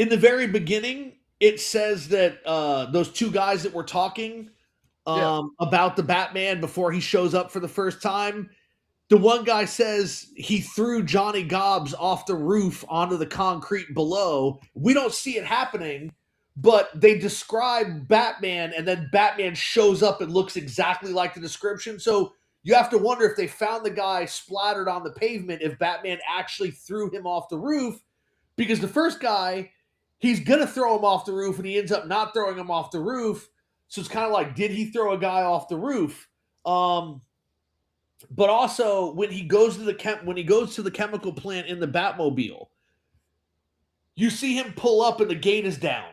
the very beginning, it says that those two guys that were talking about the Batman before he shows up for the first time. The one guy says he threw Johnny Gobbs off the roof onto the concrete below. We don't see it happening, but they describe Batman, and then Batman shows up and looks exactly like the description. So you have to wonder if they found the guy splattered on the pavement, if Batman actually threw him off the roof, because the first guy, he's going to throw him off the roof, and he ends up not throwing him off the roof. So it's kind of like, did he throw a guy off the roof? But also when he goes to the chemical plant in the Batmobile, you see him pull up and the gate is down,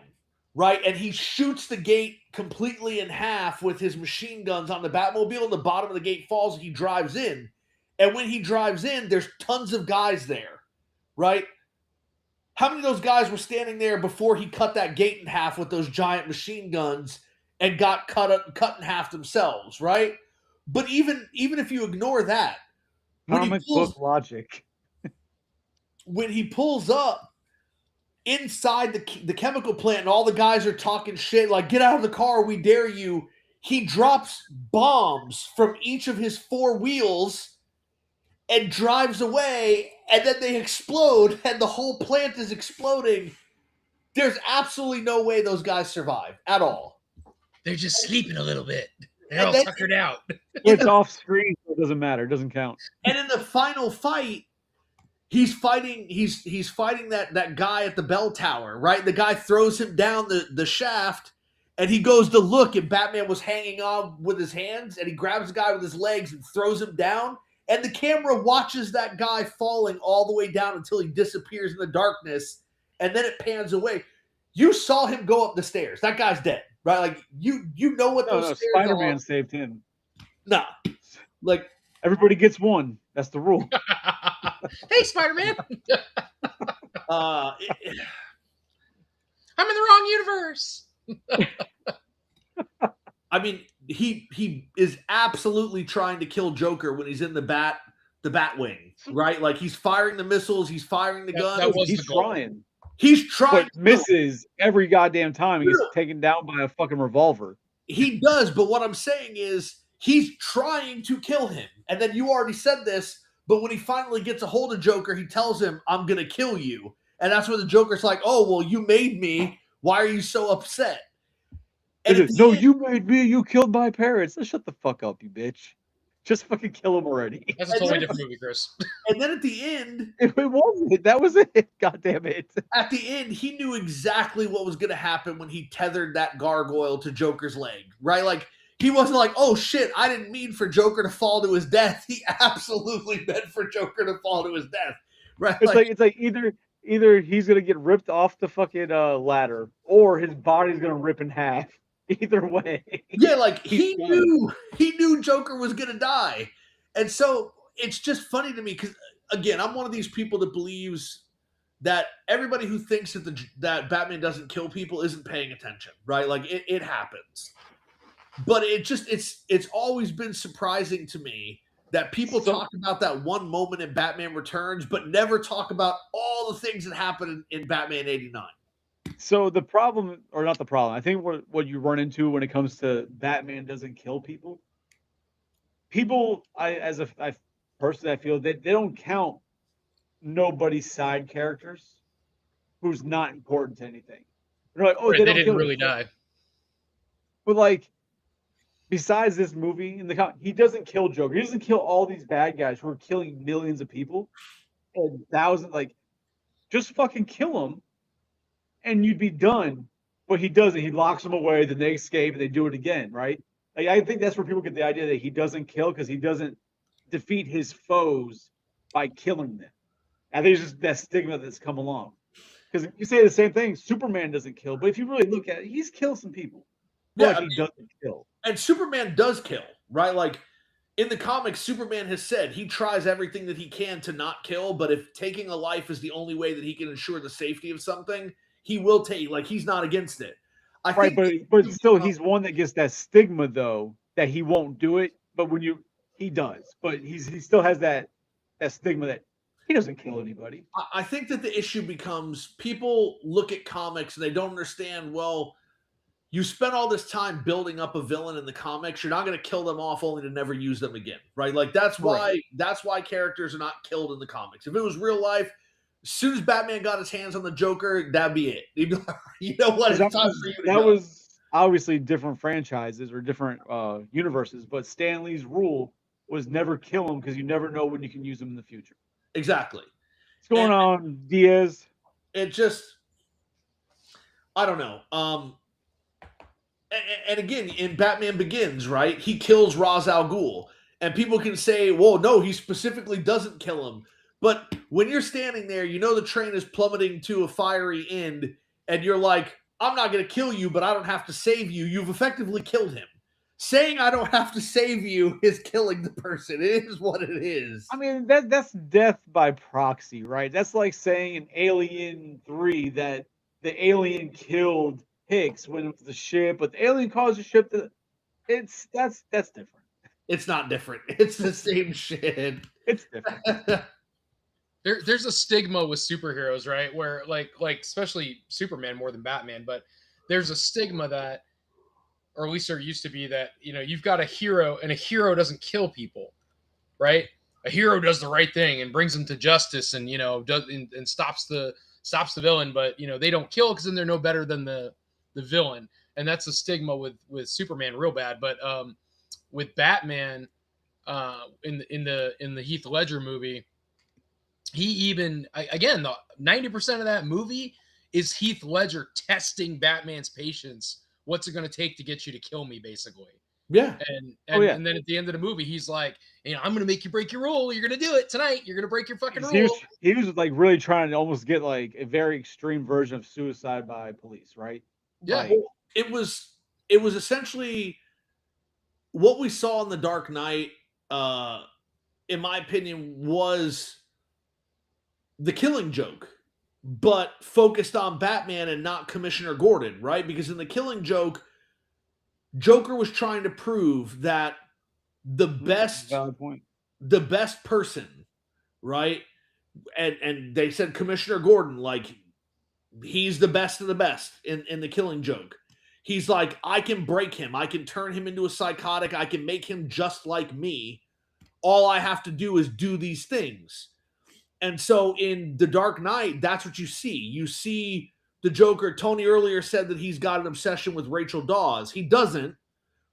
right? And he shoots the gate completely in half with his machine guns on the Batmobile, and the bottom of the gate falls and he drives in. And when he drives in, there's tons of guys there, right? How many of those guys were standing there before he cut that gate in half with those giant machine guns and got cut in half themselves, right? But even if you ignore that, comic book logic. When he pulls up inside the chemical plant, and all the guys are talking shit like, "Get out of the car, we dare you." He drops bombs from each of his 4 wheels and drives away, and then they explode, and the whole plant is exploding. There's absolutely no way those guys survive at all. They're just sleeping a little bit. They're And all then- tuckered out. It's off screen, so it doesn't matter. It doesn't count. And in the final fight, he's fighting that guy at the bell tower, right? The guy throws him down the shaft, and he goes to look, and Batman was hanging on with his hands, and he grabs the guy with his legs and throws him down, and the camera watches that guy falling all the way down until he disappears in the darkness, and then it pans away. You saw him go up the stairs. That guy's dead, right? Like, you know what those stairs Spider-Man are. saved him. Nah. Like, Everybody gets one. That's the rule. Hey, Spider-Man. uh, I'm in the wrong universe. I mean, he is absolutely trying to kill Joker when he's in the Batwing, right? Like, he's firing the missiles, he's firing the guns. That was He's the goal. trying. He's trying, But misses every goddamn time. He gets taken down by a fucking revolver. he does. But what I'm saying is, he's trying to kill him. And then you already said this, but when he finally gets a hold of Joker, he tells him, "I'm gonna kill you." And that's where the Joker's like, "Oh, well, you made me. Why are you so upset?" And at the No, end- you made me. You killed my parents. Shut the fuck up, you bitch. Just fucking kill him already. That's a totally different movie, Chris. and then at the end, It wasn't. That was it. God damn it. at the end, he knew exactly what was going to happen when he tethered that gargoyle to Joker's leg, right? Like, he wasn't like, "Oh shit, I didn't mean for Joker to fall to his death." He absolutely meant for Joker to fall to his death, right? It's like either he's gonna get ripped off the fucking ladder, or his body's gonna rip in half. Either way. yeah, like He's he knew Joker was going to die. And so it's just funny to me because, again, I'm one of these people that believes that everybody who thinks that Batman doesn't kill people isn't paying attention, right? Like, it happens. But it's always been surprising to me that people talk about that one moment in Batman Returns, but never talk about all the things that happened in Batman 89. So the problem, or not the problem, I think what you run into when it comes to Batman doesn't kill people. People, I personally, I feel that they don't count nobody's side characters who's not important to anything. They're like, oh, Right, they they don't didn't kill really him. die. But like, besides this movie, he doesn't kill Joker. He doesn't kill all these bad guys who are killing millions of people and thousands. Like, just fucking kill them, and you'd be done. But he doesn't. He locks them away. Then they escape, and they do it again. Right? Like, I think that's where people get the idea that he doesn't kill because he doesn't defeat his foes by killing them. I think it's just that stigma that's come along. Because you say the same thing, Superman doesn't kill, but if you really look at it, he's killed some people. But Yeah, he doesn't kill. And Superman does kill, right? Like, in the comics, Superman has said he tries everything that he can to not kill, but if taking a life is the only way that he can ensure the safety of something, he will take. Like, he's not against it. I Right, think, but still, he's one that gets that stigma though that he won't do it. But he does. But he still has that stigma that he doesn't kill anybody. I think that the issue becomes people look at comics and they don't understand. Well, you spent all this time building up a villain in the comics. You're not going to kill them off only to never use them again, right? Like, that's why characters are not killed in the comics. If it was real life, as soon as Batman got his hands on the Joker, that'd be it. He'd be like, you know what? It's time for you to That go. was obviously different franchises or different universes, but Stan Lee's rule was never kill him because you never know when you can use him in the future. Exactly. What's going on, Diaz? It just, I don't know. And again, in Batman Begins, right, he kills Ra's al Ghul. And people can say, well, no, he specifically doesn't kill him. But when you're standing there, you know the train is plummeting to a fiery end, and you're like, I'm not going to kill you, but I don't have to save you. You've effectively killed him. Saying I don't have to save you is killing the person. It is what it is. I mean, that's death by proxy, right? That's like saying in Alien 3 that the alien killed Hicks when it was the ship, but the alien caused the ship to. That's different. It's not different. It's the same shit. It's different. there's a stigma with superheroes, right? Where like especially Superman more than Batman, but there's a stigma that, or at least there used to be, that you've got a hero and a hero doesn't kill people, right? A hero does the right thing and brings them to justice, and does and stops the villain, but they don't kill because then they're no better than the villain, and that's a stigma with Superman real bad. But with Batman, in the Heath Ledger movie, he even again the 90% of that movie is Heath Ledger testing Batman's patience. What's it going to take to get you to kill me, basically? Yeah. And then at the end of the movie, he's like, I'm going to make you break your rule. You're going to do it tonight. You're going to break your fucking rule. He was like really trying to almost get like a very extreme version of suicide by police, right? Yeah. Like, it was essentially what we saw in The Dark Knight, in my opinion, was The Killing Joke, but focused on Batman and not Commissioner Gordon, right? Because in The Killing Joke, Joker was trying to prove that the best person, right? And they said Commissioner Gordon, like, he's the best of the best in The Killing Joke. He's like, I can break him. I can turn him into a psychotic. I can make him just like me. All I have to do is do these things. And so in The Dark Knight, that's what you see. You see the Joker. Tony earlier said that he's got an obsession with Rachel Dawes. He doesn't,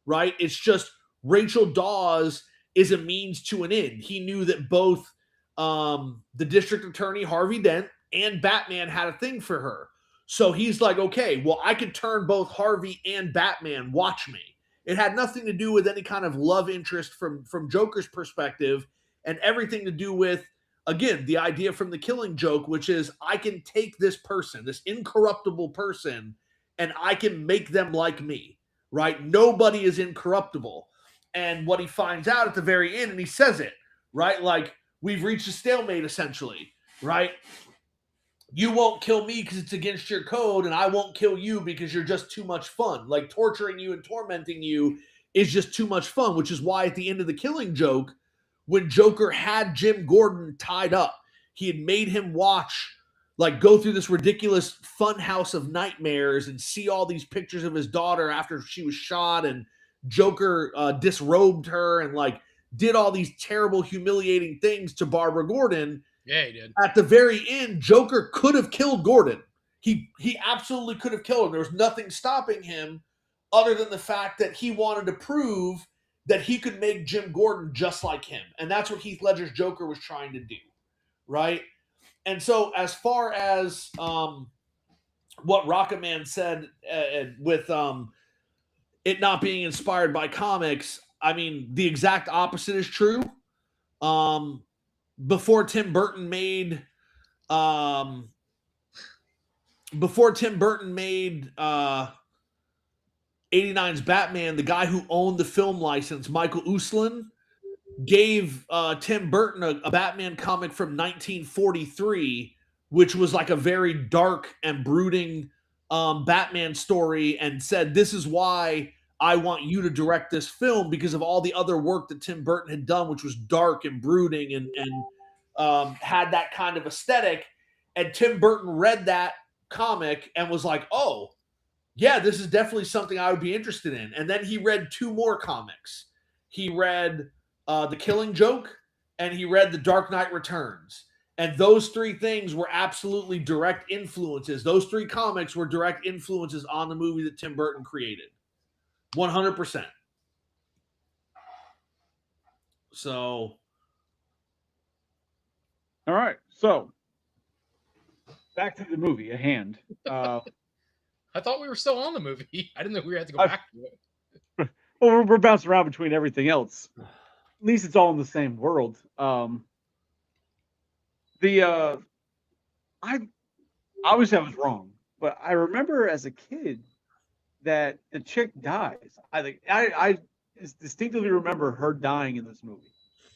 right? It's just Rachel Dawes is a means to an end. He knew that both the district attorney, Harvey Dent, and Batman had a thing for her. So he's like, okay, well, I could turn both Harvey and Batman. Watch me. It had nothing to do with any kind of love interest from Joker's perspective, and everything to do with, again, the idea from The Killing Joke, which is I can take this person, this incorruptible person, and I can make them like me, right? Nobody is incorruptible. And what he finds out at the very end, and he says it, right? Like, we've reached a stalemate, essentially, right? You won't kill me because it's against your code, and I won't kill you because you're just too much fun. Like, torturing you and tormenting you is just too much fun, which is why at the end of The Killing Joke, when Joker had Jim Gordon tied up, he had made him watch, like, go through this ridiculous fun house of nightmares and see all these pictures of his daughter after she was shot, and Joker disrobed her and, like, did all these terrible, humiliating things to Barbara Gordon. Yeah, he did. At the very end, Joker could have killed Gordon. He absolutely could have killed him. There was nothing stopping him other than the fact that he wanted to prove that he could make Jim Gordon just like him. And that's what Heath Ledger's Joker was trying to do, right? And so as far as what Rocket Man said with it not being inspired by comics, I mean, the exact opposite is true. Before Tim Burton made 89's Batman, the guy who owned the film license, Michael Uslan, gave Tim Burton a Batman comic from 1943, which was like a very dark and brooding Batman story, and said, this is why I want you to direct this film, because of all the other work that Tim Burton had done, which was dark and brooding and had that kind of aesthetic. And Tim Burton read that comic and was like, oh, yeah, this is definitely something I would be interested in. And then he read two more comics. He read The Killing Joke, and he read The Dark Knight Returns. And those three things were absolutely direct influences. Those three comics were direct influences on the movie that Tim Burton created. 100%. So. All right. So, back to the movie at hand. I thought we were still on the movie. I didn't know we had to go back to it. Well, we're bouncing around between everything else. At least it's all in the same world. I obviously I was wrong, but I remember as a kid that the chick dies. I distinctly remember her dying in this movie.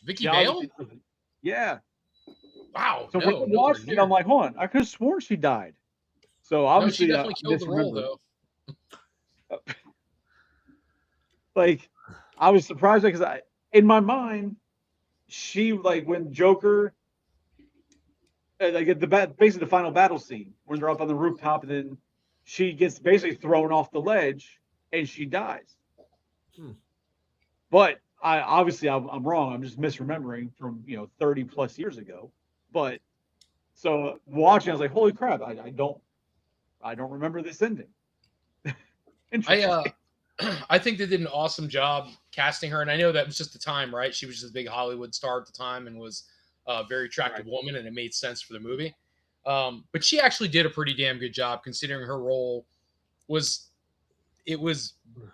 Vicky Vale? Yeah. Wow. So when I watched it, I'm like, hold on, I could have sworn she died. So obviously, she definitely killed the role, though. Like, I was surprised because in my mind, she, like, when Joker like at basically the final battle scene when they're up on the rooftop, and then she gets basically thrown off the ledge and she dies. But I'm wrong. I'm just misremembering from 30 plus years ago. But so watching, I was like, holy crap! I don't remember this ending. Interesting. I think they did an awesome job casting her, and I know that was just the time, right? She was just a big Hollywood star at the time and was a very attractive woman, and it made sense for the movie. But she actually did a pretty damn good job considering her role was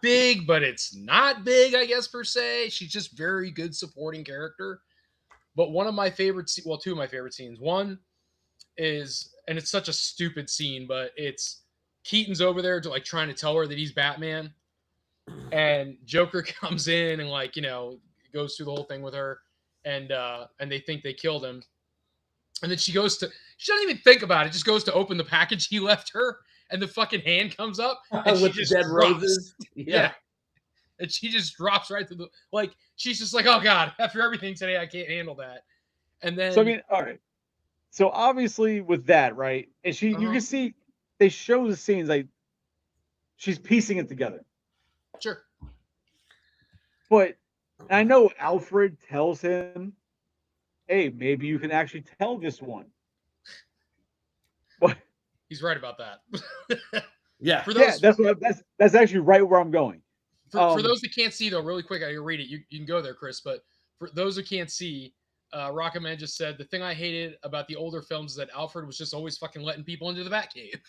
big, but it's not big, I guess, per se. She's just very good supporting character. But one of my favorite, well, two of my favorite scenes. One is, and it's such a stupid scene, but it's Keaton's over there to like trying to tell her that he's Batman, and Joker comes in and goes through the whole thing with her, and they think they killed him, and then she doesn't even think about it, just goes to open the package he left her, and the fucking hand comes up and with she just dead drops. roses. Yeah. And she just drops right through she's just like, oh God, after everything today, I can't handle that. And then, so I mean, all right. So obviously with that, right? And you can see they show the scenes like she's piecing it together. Sure. But I know Alfred tells him, hey, maybe you can actually tell this one. But he's right about that. Yeah. That's actually right where I'm going. For those that can't see, though, really quick, I can read it. You can go there, Chris. But for those who can't see, Rocketman just said, the thing I hated about the older films is that Alfred was just always fucking letting people into the Batcave.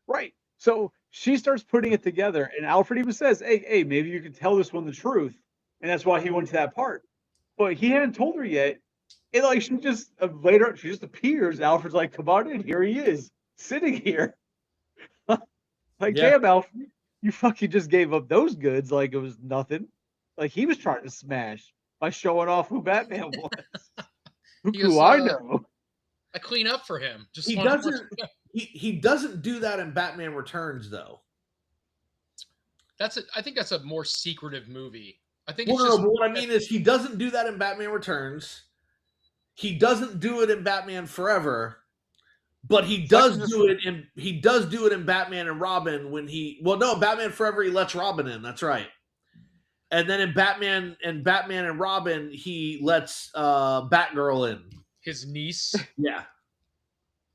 Right. So she starts putting it together, and Alfred even says, hey, maybe you can tell this one the truth. And that's why he went to that part. But he hadn't told her yet. And she just later, she just appears. Alfred's like, come on in. Here he is, sitting here. Damn, Alfred, you fucking just gave up those goods like it was nothing. Like he was trying to smash by showing off who Batman was. Who I know. I clean up for him. Just he doesn't do that in Batman Returns, though. I think that's a more secretive movie. I think but what I mean is he doesn't do that in Batman Returns. He doesn't do it in Batman Forever, but he does do it in Batman and Robin Batman Forever he lets Robin in. That's right. And then in Batman and Robin he lets Batgirl in. His niece. Yeah.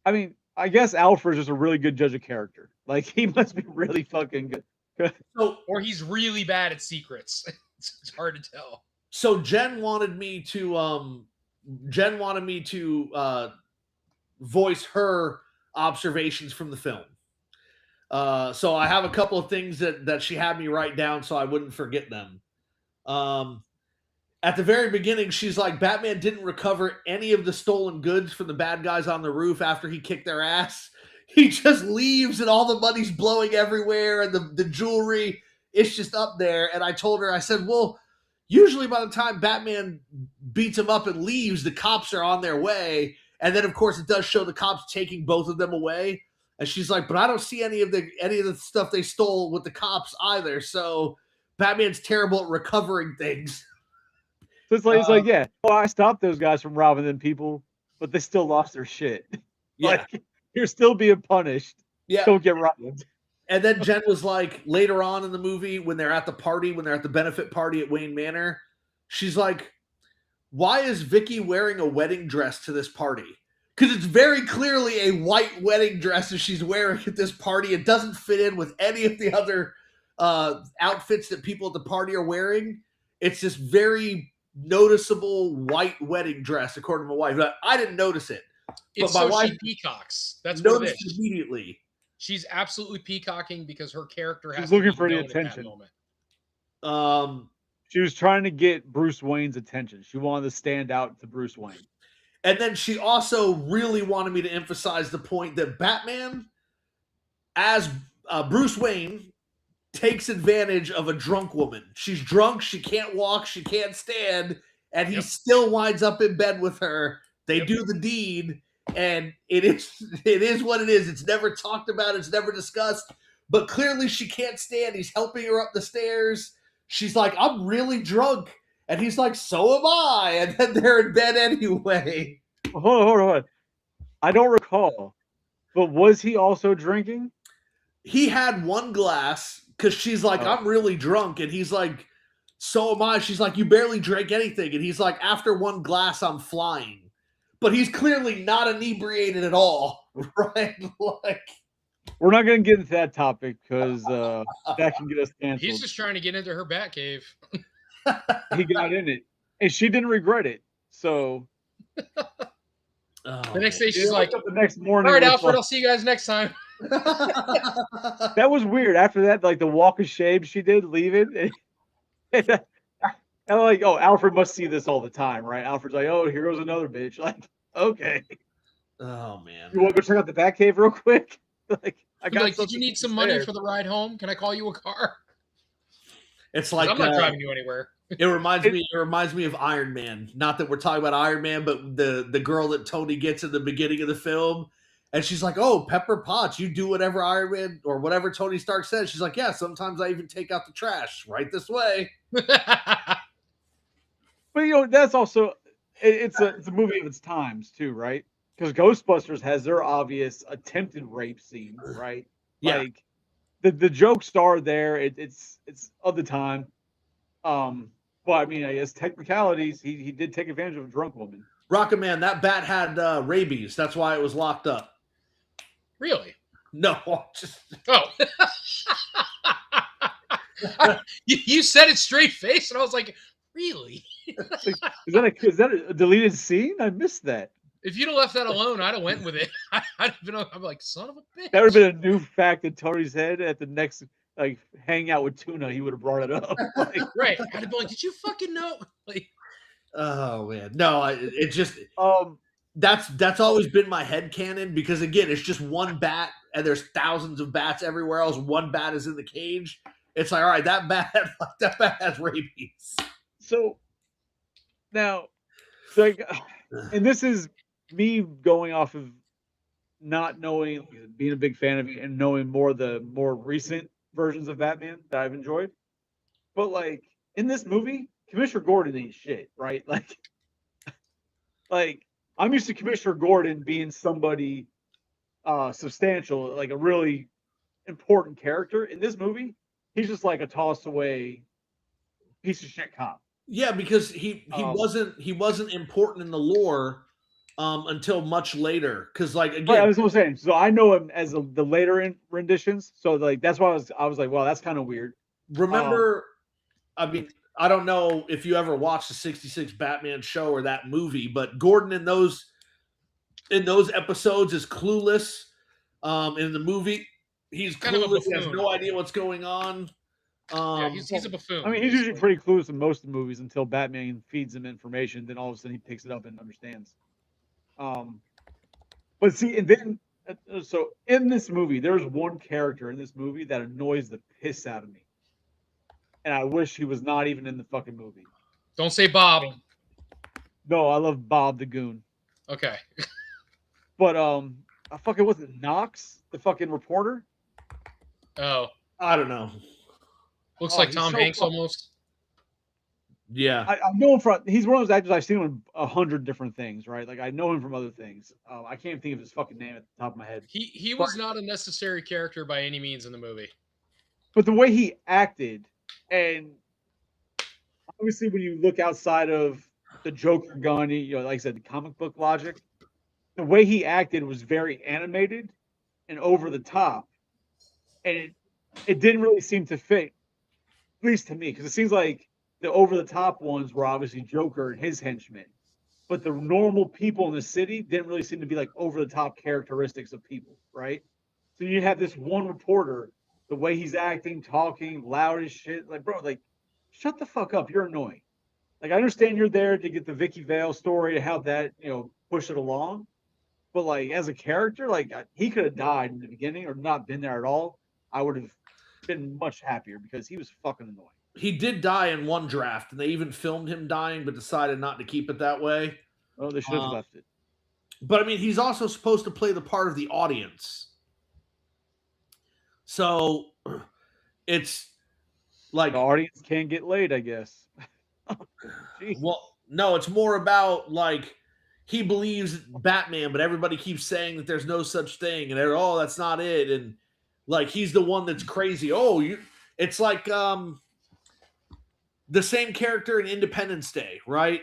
I mean, I guess Alfred's just a really good judge of character. Like he must be really fucking good. Or he's really bad at secrets. It's hard to tell. So Jen wanted me to voice her observations from the film. So I have a couple of things that she had me write down so I wouldn't forget them. At the very beginning, she's like, Batman didn't recover any of the stolen goods from the bad guys on the roof after he kicked their ass. He just leaves and all the money's blowing everywhere and the jewelry, it's just up there. And I told her, I said, well, usually by the time Batman beats him up and leaves, the cops are on their way. And then, of course, it does show the cops taking both of them away. And she's like, but I don't see any of the stuff they stole with the cops either. So Batman's terrible at recovering things. So it's like, yeah, well, I stopped those guys from robbing them people, but they still lost their shit. Yeah. You're still being punished. Yeah. Don't get robbed. And then Jen was like, later on in the movie, when they're at the benefit party at Wayne Manor, she's like, why is Vicky wearing a wedding dress to this party? Because it's very clearly a white wedding dress that she's wearing at this party. It doesn't fit in with any of the other outfits that people at the party are wearing. It's this very noticeable white wedding dress, according to my wife. I didn't notice it. It's but my wife she peacocks. That's what it is. Immediately. She's absolutely peacocking because her character has looking for the attention. She was trying to get Bruce Wayne's attention. She wanted to stand out to Bruce Wayne. And then she also really wanted me to emphasize the point that Batman, as Bruce Wayne, takes advantage of a drunk woman. She's drunk, she can't walk, she can't stand, and he still winds up in bed with her. They do the deed, and it is what it is. It's never talked about, it's never discussed, but clearly she can't stand. He's helping her up the stairs. She's like, I'm really drunk. And he's like, so am I. And then they're in bed anyway. Hold on. I don't recall, but was he also drinking? He had one glass because she's like, Oh. I'm really drunk. And he's like, so am I. She's like, you barely drank anything. And he's like, after one glass, I'm flying. But he's clearly not inebriated at all, right? Like, We're not going to get into that topic because that can get us canceled. He's just trying to get into her bat cave. He got in it, and she didn't regret it. So The next day, she's like, the next morning. all right, with, Alfred, like- I'll see you guys next time. that was weird. After that, like the walk of shame she did, leaving. And I'm like, oh, Alfred must see this all the time, right? Alfred's like, oh, here goes another bitch. Like, okay, Oh man. you want to go check out the Batcave real quick? Like, I He'd be got. like, did you need some money there. for the ride home? Can I call you a car? It's 'Cause like I'm not driving you anywhere. it reminds me of Iron Man. Not that we're talking about Iron Man, but the girl that Tony gets in the beginning of the film, and she's like, "Oh, Pepper Potts, you do whatever Iron Man or whatever Tony Stark says." She's like, "Yeah, sometimes I even take out the trash right this way." But you know, that's also it's a movie of its times too, right? Because Ghostbusters has their obvious attempted rape scene, right? Yeah. Like the jokes are there. It's of the time. But I mean, I guess technicalities, he did take advantage of a drunk woman. Rocket Man, that bat had rabies. That's why it was locked up. Really? No, just Oh. You said it straight face, and I was like, really? Like, is that a deleted scene? I missed that. If you'd have left that alone, I'd have went with it. I'd have been. I'm like, son of a bitch. That would have been a new fact in Tony's head at the next like hangout with Tuna. He would have brought it up. Like, Right. I'd have been like, did you fucking know? Like, oh man, no, it just um, that's always been my headcanon because again, it's just one bat and there's thousands of bats everywhere else. One bat is in the cage. It's like, all right, that bat has rabies. so now, like, and this is me going off of not knowing, being a big fan of it, and knowing the more recent versions of Batman that I've enjoyed. But like in this movie, Commissioner Gordon ain't shit, right? Like I'm used to Commissioner Gordon being somebody substantial, like a really important character. In this movie, he's just like a tossed away piece of shit cop. Yeah, because he wasn't important in the lore until much later. Because like again, Right, I was saying. So I know him as the later renditions. So like that's why I was like, well, that's kind of weird. remember, I mean, I don't know if you ever watched the '66 Batman show or that movie, but Gordon in those episodes is clueless. In the movie, he's Kind of a clueless. He has buffoon. no idea what's going on. yeah, he's a buffoon. I mean, he's usually pretty clueless in most of the movies until Batman feeds him information. Then all of a sudden he picks it up and understands. But see, and then so in this movie, there's one character in this movie that annoys the piss out of me, and I wish he was not even in the fucking movie. Don't say Bob. No, I love Bob the Goon, Okay. but I fucking wasn't Knox, the fucking reporter. Oh, I don't know. looks Oh, like he's Tom so Hanks fucking- almost. Yeah, I know him from. He's one of those actors I've seen him 100 different things, right? Like I know him from other things. I can't think of his fucking name at the top of my head. He was not a necessary character by any means in the movie. But the way he acted, and obviously when you look outside of the Joker gun, you know, like I said, the comic book logic, the way he acted was very animated and over the top, and it didn't really seem to fit, at least to me, because it seems like the over the top ones were obviously Joker and his henchmen, but the normal people in the city didn't really seem to be like over the top characteristics of people, right? So you have this one reporter, the way he's acting, talking, loud as shit, like bro, like shut the fuck up, you're annoying. Like I understand you're there to get the Vicky Vale story to have that, you know, push it along, but like as a character, like he could have died in the beginning or not been there at all. I would have been much happier because he was fucking annoying. he did die in one draft, and they even filmed him dying, but decided not to keep it that way. Oh, they should have left it. But I mean, he's also supposed to play the part of the audience. So it's like, The audience can't get laid, I guess. Jeez. well, no, it's more about like he believes Batman, but everybody keeps saying that there's no such thing, and they're, oh, that's not it, and like he's the one that's crazy. Oh, it's like the same character in Independence Day, right?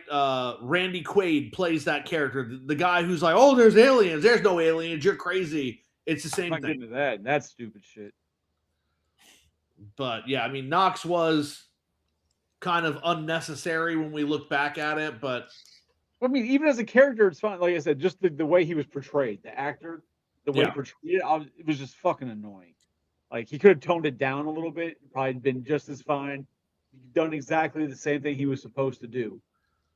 Randy Quaid plays that character, the guy who's like, oh, there's aliens. There's no aliens. You're crazy. It's the I'm same not thing. getting to that. And that's stupid shit. But yeah, I mean, Knox was kind of unnecessary when we look back at it, but I mean, even as a character, it's fine. Like I said, just the way he was portrayed, the actor, the way he Yeah. portrayed it, it was just fucking annoying. Like he could have toned it down a little bit, probably been just as fine. Done exactly the same thing he was supposed to do,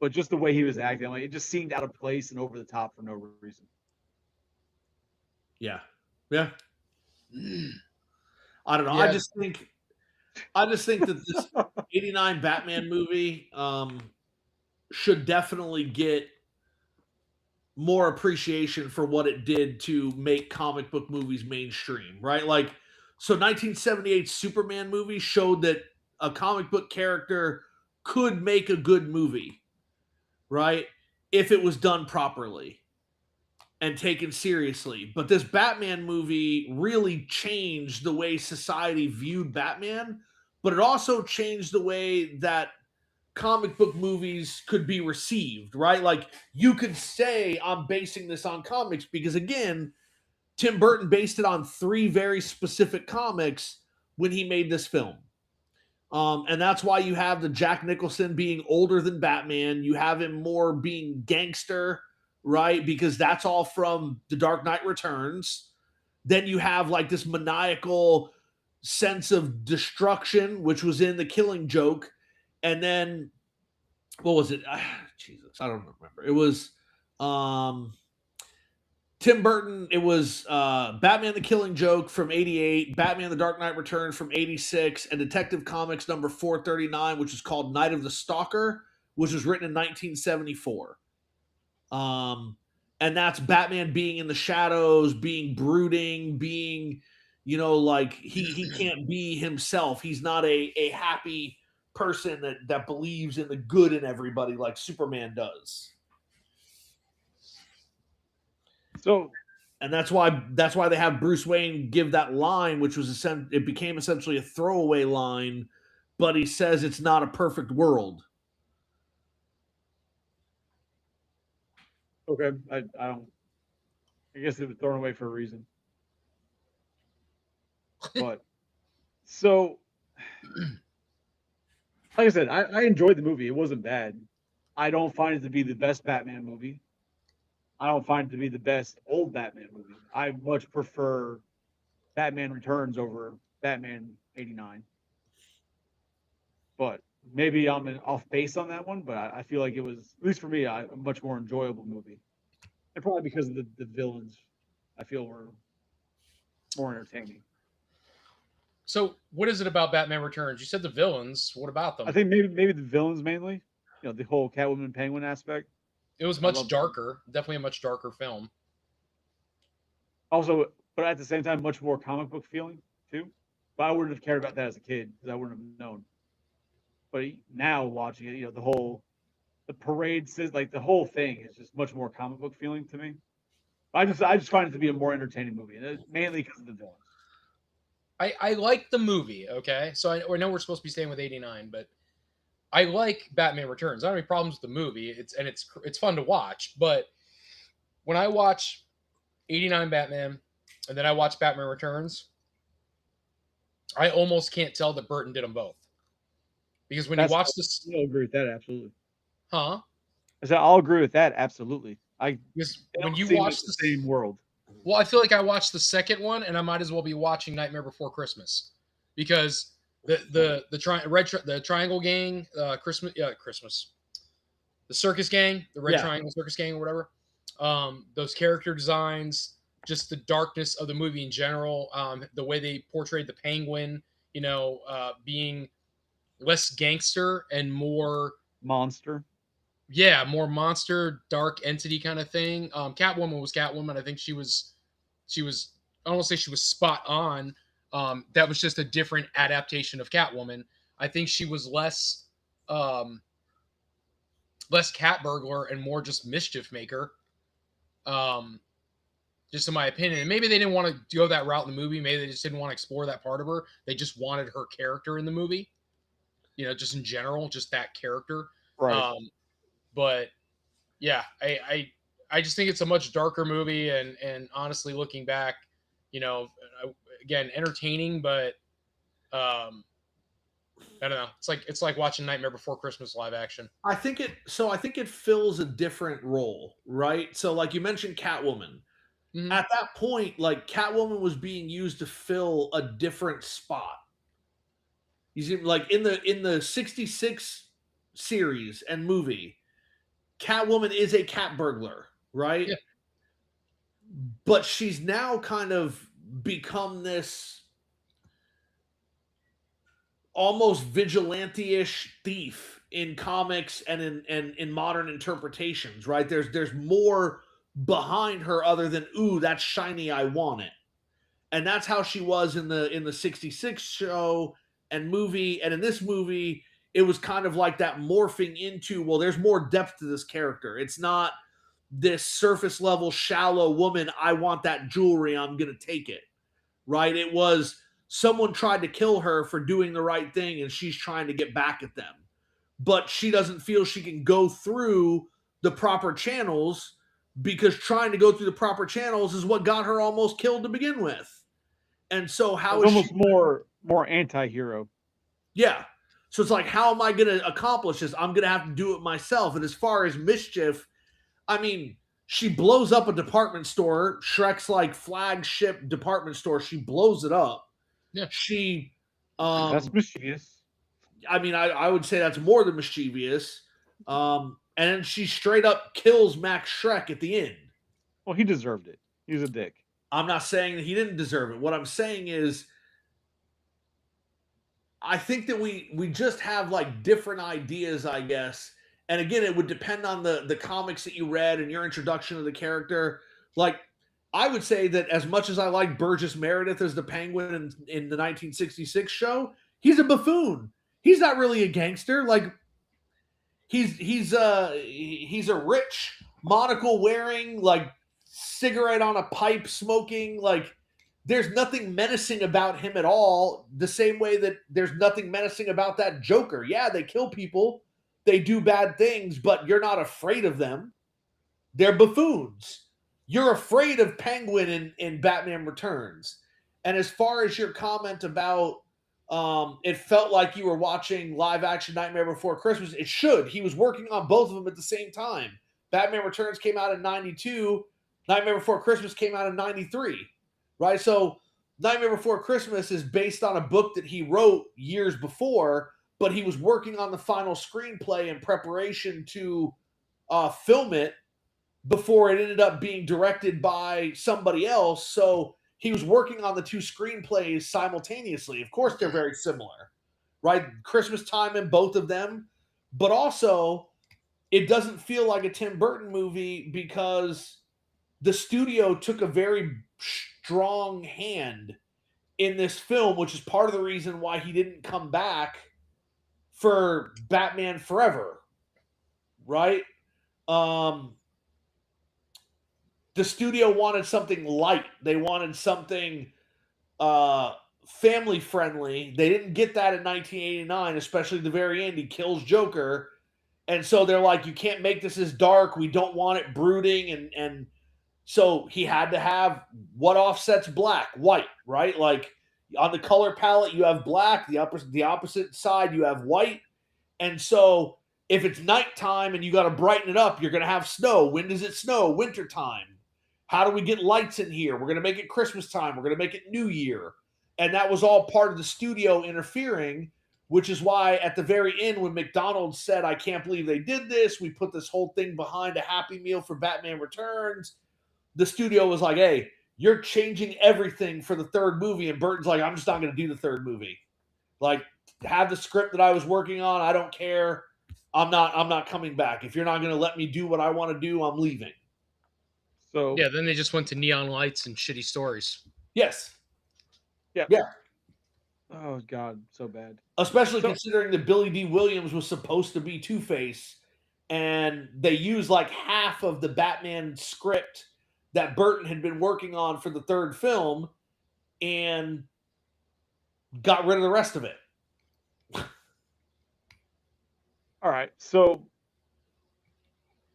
but just the way he was acting, like it just seemed out of place and over the top for no reason. yeah. I don't know. Yeah. I just think that this 89 Batman movie should definitely get more appreciation for what it did to make comic book movies mainstream, right? Like, so 1978 Superman movie showed that a comic book character could make a good movie, right? If it was done properly and taken seriously. But this Batman movie really changed the way society viewed Batman, but it also changed the way that comic book movies could be received, right? Like you could say I'm basing this on comics because again, Tim Burton based it on 3 very specific comics when he made this film. And that's why you have the Jack Nicholson being older than Batman. You have him more being gangster, right? Because that's all from The Dark Knight Returns. Then you have like this maniacal sense of destruction, which was in The Killing Joke. And then what was it? Jesus, I don't remember. It was Tim Burton. It was Batman the Killing Joke from 88, Batman the Dark Knight Returns from 86, and Detective Comics number 439, which is called Night of the Stalker, which was written in 1974. And that's Batman being in the shadows, being brooding, being, like he can't be himself. He's not a happy person that believes in the good in everybody like Superman does. So, and that's why they have Bruce Wayne give that line, which was it became essentially a throwaway line, but he says it's not a perfect world. Okay, I guess it was thrown away for a reason. But so, like I said, I enjoyed the movie. It wasn't bad. I don't find it to be the best Batman movie. I don't find it to be the best old Batman movie. I much prefer Batman Returns over Batman 89. But maybe I'm off base on that one, but I feel like it was, at least for me, a much more enjoyable movie. And probably because of the villains, I feel were more entertaining. So, what is it about Batman Returns? You said the villains. What about them? I think maybe the villains mainly. The whole Catwoman Penguin aspect. It was much darker. Definitely a much darker film. Also, but at the same time, much more comic book feeling too. But I wouldn't have cared about that as a kid because I wouldn't have known. But now watching it, the parade says like the whole thing is just much more comic book feeling to me. I just find it to be a more entertaining movie, and mainly because of the villains. I like the movie. Okay, so I know we're supposed to be staying with 89, but I like Batman Returns. I don't have any problems with the movie. It's fun to watch. But when I watch 89 Batman and then I watch Batman Returns, I almost can't tell that Burton did them both. Because when you watch this, I'll agree with that absolutely. Huh? I said I'll agree with that absolutely. Because when you watch the same world. Well, I feel like I watched the second one, and I might as well be watching Nightmare Before Christmas, because the Triangle Gang, Christmas, the Circus Gang, the Red Triangle Circus Gang, or whatever. Those character designs, just the darkness of the movie in general, the way they portrayed the Penguin, being less gangster and more monster. Yeah, more monster, dark entity kind of thing. Catwoman was Catwoman. I think she was. I don't want to say she was spot on. That was just a different adaptation of Catwoman. I think she was less cat burglar and more just mischief maker. Just in my opinion. And maybe they didn't want to go that route in the movie. Maybe they just didn't want to explore that part of her. They just wanted her character in the movie. Just in general, just that character. Right. But yeah, I just think it's a much darker movie, and honestly, looking back, again, entertaining, but I don't know. It's like watching Nightmare Before Christmas live action. I think it fills a different role, right? So like you mentioned Catwoman. Mhm. At that point, like Catwoman was being used to fill a different spot. You see, like in the 66 series and movie, Catwoman is a cat burglar, right? Yeah. But she's now kind of become this almost vigilante-ish thief in comics and in modern interpretations, right? There's more behind her other than, ooh, that's shiny, I want it. And that's how she was in the 66 show and movie. And in this movie, it was kind of like that morphing into, well, there's more depth to this character. It's not this surface level, shallow woman, I want that jewelry, I'm going to take it, right? It was someone tried to kill her for doing the right thing and she's trying to get back at them. But she doesn't feel she can go through the proper channels because trying to go through the proper channels is what got her almost killed to begin with. And so how It's is almost she more anti-hero. Yeah. So it's like, how am I going to accomplish this? I'm going to have to do it myself. And as far as mischief, I mean, she blows up a department store, Shrek's like flagship department store. She blows it up. Yeah. She, That's mischievous. I mean, I would say that's more than mischievous. And then she straight up kills Max Shrek at the end. Well, he deserved it. He was a dick. I'm not saying that he didn't deserve it. What I'm saying is, I think that we just have like different ideas, I guess. And again, it would depend on the comics that you read and your introduction to the character. Like, I would say that as much as I like Burgess Meredith as the Penguin in the 1966 show, he's a buffoon. He's not really a gangster. Like, he's a rich monocle wearing, like, cigarette on a pipe smoking, like, there's nothing menacing about him at all, the same way that there's nothing menacing about that Joker. Yeah, they kill people, they do bad things, but you're not afraid of them. They're buffoons. You're afraid of Penguin in Batman Returns. And as far as your comment about it felt like you were watching live action Nightmare Before Christmas, it should. He was working on both of them at the same time. Batman Returns came out in 92. Nightmare Before Christmas came out in 93. Right? So Nightmare Before Christmas is based on a book that he wrote years before, but he was working on the final screenplay in preparation to film it before it ended up being directed by somebody else. So he was working on the two screenplays simultaneously. Of course, they're very similar, right? Christmas time in both of them, but also it doesn't feel like a Tim Burton movie because the studio took a very strong hand in this film, which is part of the reason why he didn't come back for Batman Forever, right? The studio wanted something light. They wanted something family friendly. They didn't get that in 1989, especially the very end. He kills Joker. And so they're like, you can't make this as dark. We don't want it brooding. And so he had to have what offsets black, white, right? Like on the color palette, you have black. The opposite side, you have white. And so if it's nighttime and you got to brighten it up, you're going to have snow. When does it snow? Wintertime. How do we get lights in here? We're going to make it Christmas time. We're going to make it New Year. And that was all part of the studio interfering, which is why at the very end, when McDonald's said, I can't believe they did this, we put this whole thing behind a Happy Meal for Batman Returns. The studio was like, hey, you're changing everything for the third movie. And Burton's like, I'm just not going to do the third movie. Like, have the script that I was working on. I don't care. I'm not coming back. If you're not going to let me do what I want to do, I'm leaving. So yeah, then they just went to neon lights and shitty stories. Yes. Yeah. Yeah. Oh God, so bad. Especially considering that Billy D. Williams was supposed to be Two-Face, and they used like half of the Batman script that Burton had been working on for the third film and got rid of the rest of it. All right. So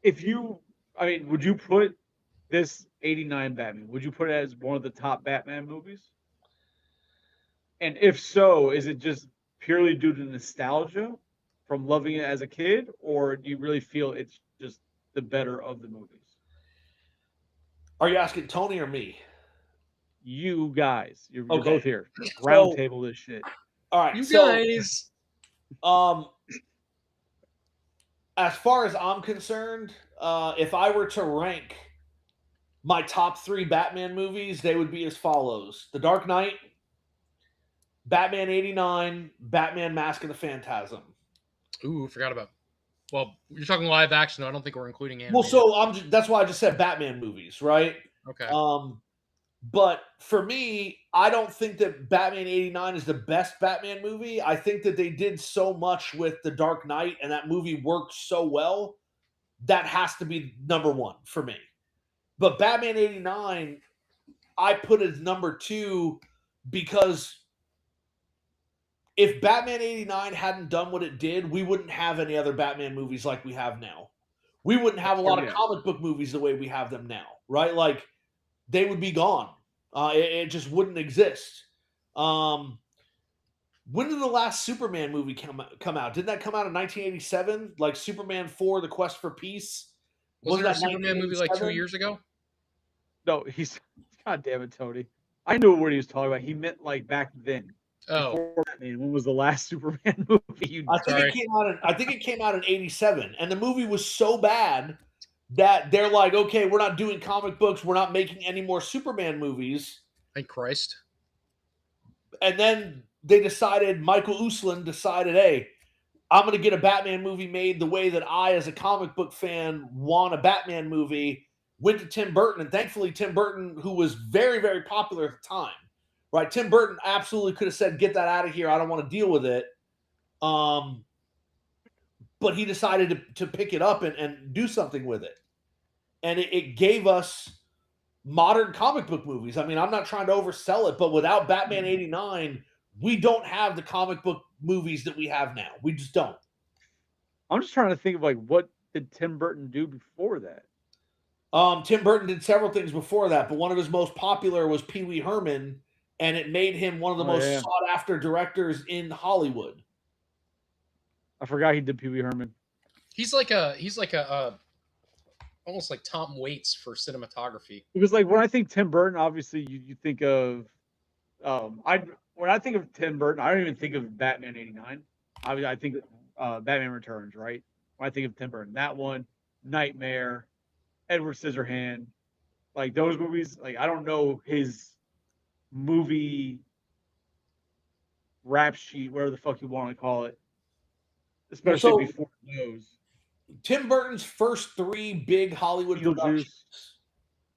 would you put this 89 Batman, would you put it as one of the top Batman movies? And if so, is it just purely due to nostalgia from loving it as a kid, or do you really feel it's just the better of the movies? Are you asking Tony or me? You guys, you're Okay. both here. Round table this shit. All right. You So, guys. as far as I'm concerned, if I were to rank my top 3 Batman movies, they would be as follows: The Dark Knight, Batman 89, Batman Mask of the Phantasm. Ooh, forgot about. Well, you're talking live action. I don't think we're including animated. Well, so that's why I just said Batman movies, right? Okay. But for me, I don't think that Batman 89 is the best Batman movie. I think that they did so much with The Dark Knight, and that movie worked so well. That has to be number 1 for me. But Batman 89, I put as number 2 because if Batman 89 hadn't done what it did, we wouldn't have any other Batman movies like we have now. We wouldn't have a lot of comic book movies the way we have them now, right? Like, they would be gone. It just wouldn't exist. When did the last Superman movie come out? Didn't that come out in 1987? Like Superman 4, The Quest for Peace? Wasn't there a Superman movie like 2 years ago? No, God damn it, Tony. I knew what he was talking about. He meant like back then. Oh, before Batman. When was the last Superman movie? I think it came out in 87, and the movie was so bad that they're like, okay, we're not doing comic books, we're not making any more Superman movies. Thank Christ. And then Michael Uslan decided, hey, I'm going to get a Batman movie made the way that I, as a comic book fan, want a Batman movie. Went to Tim Burton, and thankfully Tim Burton, who was very, very popular at the time, right? Tim Burton absolutely could have said, get that out of here, I don't want to deal with it. But he decided to pick it up and do something with it. And it gave us modern comic book movies. I mean, I'm not trying to oversell it, but without Batman 89, we don't have the comic book movies that we have now. We just don't. I'm just trying to think of like, what did Tim Burton do before that? Tim Burton did several things before that, but one of his most popular was Pee Wee Herman, and it made him one of the most sought after directors in Hollywood. I forgot he did Pee Wee Herman. He's like a almost like Tom Waits for cinematography. Because like when I think Tim Burton, obviously you think of when I think of Tim Burton, I don't even think of Batman 89. I think Batman Returns, right? When I think of Tim Burton, that one, Nightmare, Edward Scissorhand, like those movies, like I don't know his movie rap sheet, whatever the fuck you want to call it, especially before those. Tim Burton's first 3 big Hollywood productions,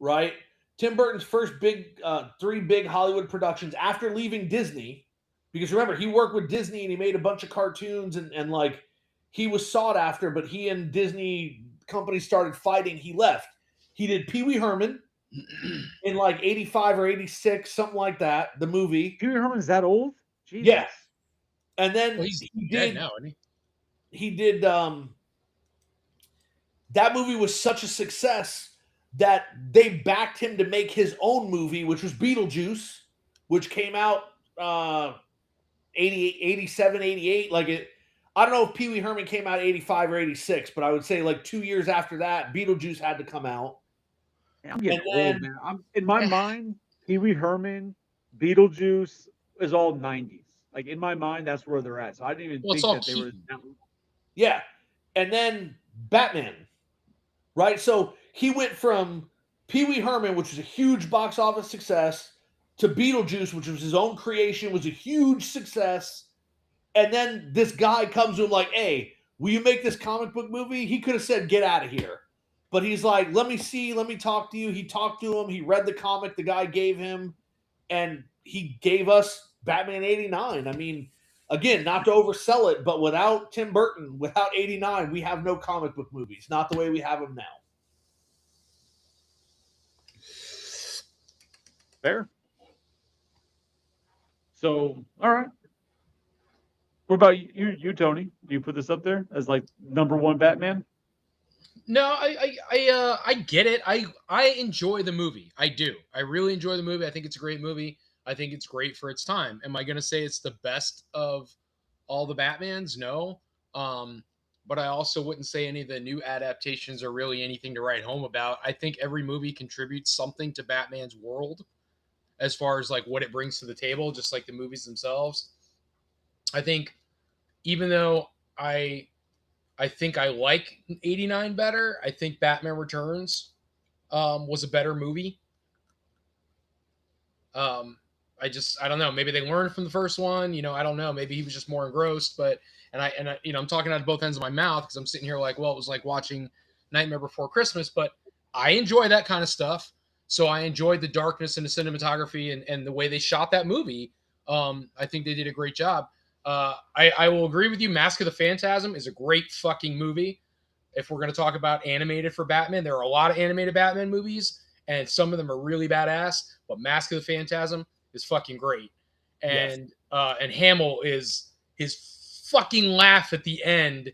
right? Tim Burton's first 3 big Hollywood productions after leaving Disney, because remember, he worked with Disney and he made a bunch of cartoons and like he was sought after, but he and Disney companies started fighting. He left. He did Pee Wee Herman in like 85 or 86, something like that, the movie. Pee Wee Herman's that old? Jesus. Yeah. And then he's dead now, isn't he? He did that movie was such a success that they backed him to make his own movie, which was Beetlejuice, which came out 87, 88. Like I don't know if Pee Wee Herman came out 85 or 86, but I would say like 2 years after that, Beetlejuice had to come out. I'm getting old, man. In my mind, Pee Wee Herman, Beetlejuice is all 90s. Like in my mind, that's where they're at. So I didn't even think that they were. Yeah. And then Batman. Right? So he went from Pee Wee Herman, which was a huge box office success, to Beetlejuice, which was his own creation, was a huge success. And then this guy comes to him like, hey, will you make this comic book movie? He could have said, get out of here. But he's like, let me see, let me talk to you. He talked to him. He read the comic the guy gave him, and he gave us Batman 89. I mean, again, not to oversell it, but without Tim Burton, without 89, we have no comic book movies. Not the way we have them now. Fair. So, all right. What about you, Tony? Do you put this up there as like number one Batman? No, I get it. I enjoy the movie. I do. I really enjoy the movie. I think it's a great movie. I think it's great for its time. Am I going to say it's the best of all the Batmans? No. Um, but I also wouldn't say any of the new adaptations are really anything to write home about. I think every movie contributes something to Batman's world as far as like what it brings to the table, just like the movies themselves. I think even though I think I like 89 better. I think Batman Returns was a better movie. Um, I don't know. Maybe they learned from the first one. I don't know. Maybe he was just more engrossed. But I'm talking out of both ends of my mouth because I'm sitting here like, well, it was like watching Nightmare Before Christmas. But I enjoy that kind of stuff. So I enjoyed the darkness and the cinematography and the way they shot that movie. I think they did a great job. I will agree with you. Mask of the Phantasm is a great fucking movie. If we're going to talk about animated for Batman, there are a lot of animated Batman movies, and some of them are really badass. But Mask of the Phantasm is fucking great, and and Hamill is his fucking laugh at the end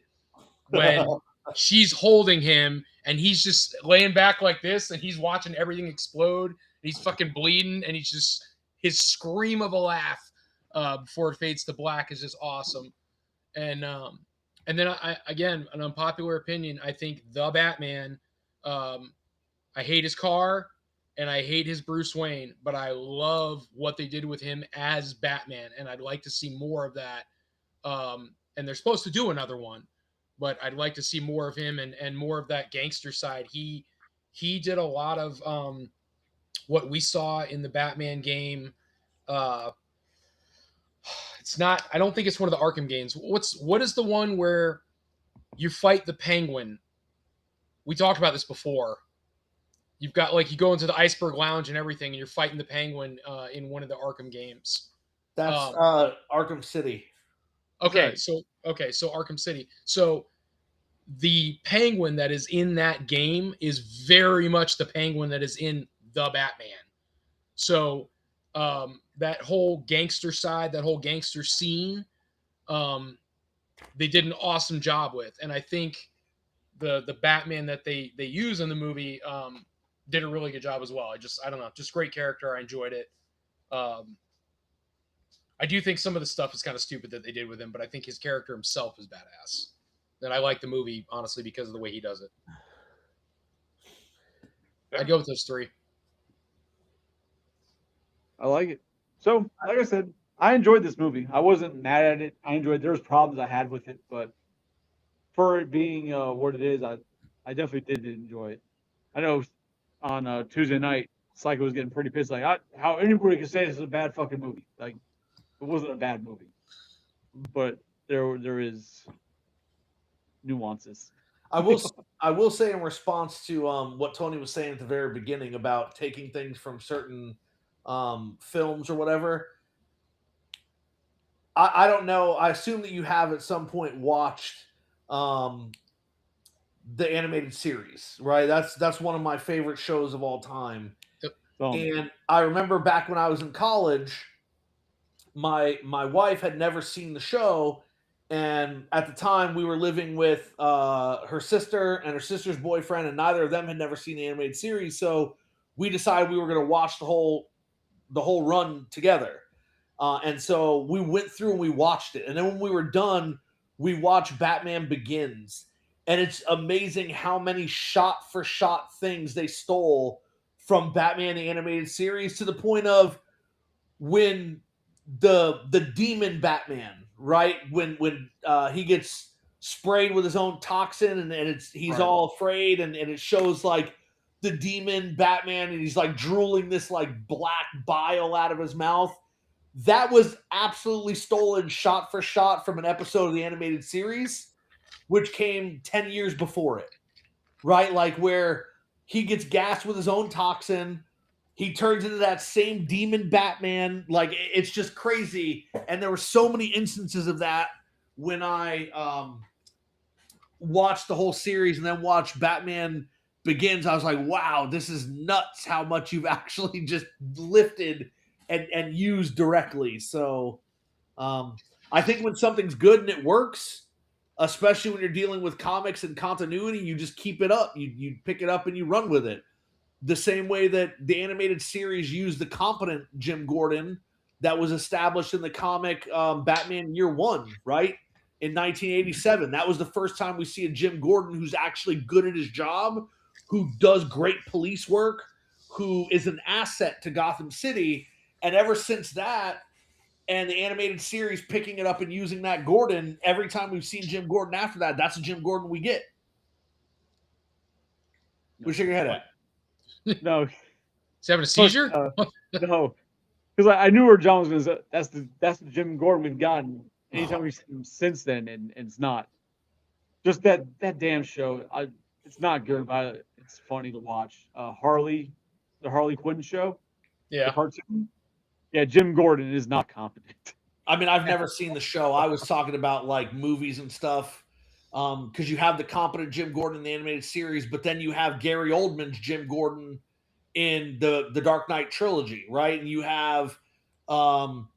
when she's holding him and he's just laying back like this, and he's watching everything explode. And he's fucking bleeding, and he's just his scream of a laugh before it fades to black is just awesome. And then I again, an unpopular opinion, I think the Batman, I hate his car and I hate his Bruce Wayne, but I love what they did with him as Batman, and I'd like to see more of that. And they're supposed to do another one, but I'd like to see more of him and more of that gangster side. He did a lot of what we saw in the Batman game. Uh, it's not. I don't think it's one of the Arkham games. What is the one where you fight the Penguin? We talked about this before. You've got like you go into the Iceberg Lounge and everything, and you're fighting the Penguin in one of the Arkham games. That's Arkham City. Okay, so Arkham City. So the Penguin that is in that game is very much the Penguin that is in the Batman. So that whole gangster side, that whole gangster scene, they did an awesome job with, and I think the Batman that they use in the movie did a really good job as well. I don't know, just great character. I enjoyed it. I do think some of the stuff is kind of stupid that they did with him, but I think his character himself is badass. And I like the movie honestly because of the way he does it. I'd go with those three. I like it. So, like I said, I enjoyed this movie. I wasn't mad at it. I enjoyed. There's problems I had with it, but for it being what it is, I definitely did enjoy it. I know on Tuesday night, Psycho was getting pretty pissed. Like, how anybody could say this is a bad fucking movie? Like, it wasn't a bad movie, but there is nuances. I will say in response to what Tony was saying at the very beginning about taking things from certain films or whatever. I don't know. I assume that you have at some point watched the animated series, right? That's one of my favorite shows of all time. And I remember back when I was in college, my wife had never seen the show, and at the time we were living with her sister and her sister's boyfriend, and neither of them had never seen the animated series. So we decided we were going to watch the whole run together. And so we went through and we watched it. And then when we were done, we watched Batman Begins. And it's amazing how many shot-for-shot things they stole from Batman the Animated Series, to the point of when the demon Batman, right? When he gets sprayed with his own toxin and he's right, all afraid, and it shows like the demon Batman, and he's like drooling this like black bile out of his mouth. That was absolutely stolen shot for shot from an episode of the animated series, which came 10 years before it, right? Like where he gets gassed with his own toxin. He turns into that same demon Batman. Like, it's just crazy. And there were so many instances of that when I watched the whole series and then watched Batman Begins, I was like, wow, this is nuts how much you've actually just lifted and used directly. So I think when something's good and it works, especially when you're dealing with comics and continuity, you just keep it up. You pick it up and you run with it. The same way that the animated series used the competent Jim Gordon that was established in the comic Batman Year One, right? In 1987. That was the first time we see a Jim Gordon who's actually good at his job, who does great police work, who is an asset to Gotham City. And ever since that, and the animated series picking it up and using that Gordon, every time we've seen Jim Gordon after that, that's the Jim Gordon we get. We shake your head at. No, He's having a seizure? no, because I knew where John was going to say. That's the Jim Gordon we've gotten anytime we've seen him since then, and it's not. Just that damn show. It's not good, but it's funny to watch. The Harley Quinn show. Yeah. The cartoon. Yeah, Jim Gordon is not competent. I mean, I've never seen the show. I was talking about like movies and stuff. Because you have the competent Jim Gordon in the animated series, but then you have Gary Oldman's Jim Gordon in the Dark Knight trilogy, right? And you have, jeez.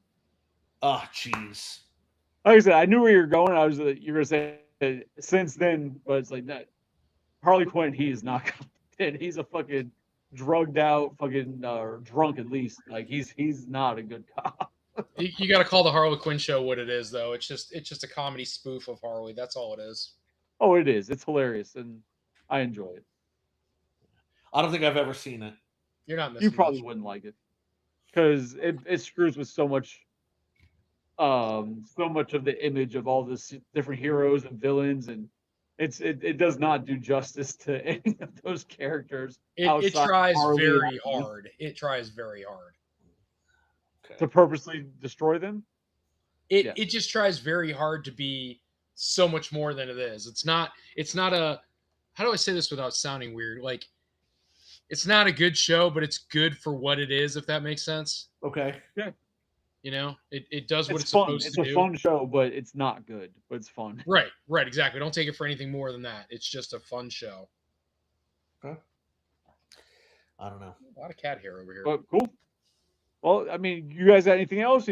Like I said, I knew where you're going. You're gonna say since then, but it's like that. Harley Quinn, he is not competent. He's a fucking drugged out, fucking drunk at least. Like he's not a good cop. You got to call the Harley Quinn show what it is, though. It's just a comedy spoof of Harley. That's all it is. Oh, it is. It's hilarious, and I enjoy it. I don't think I've ever seen it. You're not missing. You probably much. wouldn't like it because it screws with so much of the image of all this different heroes and villains, and it does not do justice to any of those characters. It tries Harley very hard. It tries very hard. To purposely destroy them. It just tries very hard to be so much more than it is. It's not a, how do I say this without sounding weird? Like, it's not a good show, but it's good for what it is, if that makes sense. Okay. Yeah. You know, it does what it's fun. supposed It's to do. It's a fun show, but it's not good, but it's fun. Right, exactly. Don't take it for anything more than that. It's just a fun show. Okay. I don't know. A lot of cat hair over here. But cool. Well, I mean, you guys got anything else?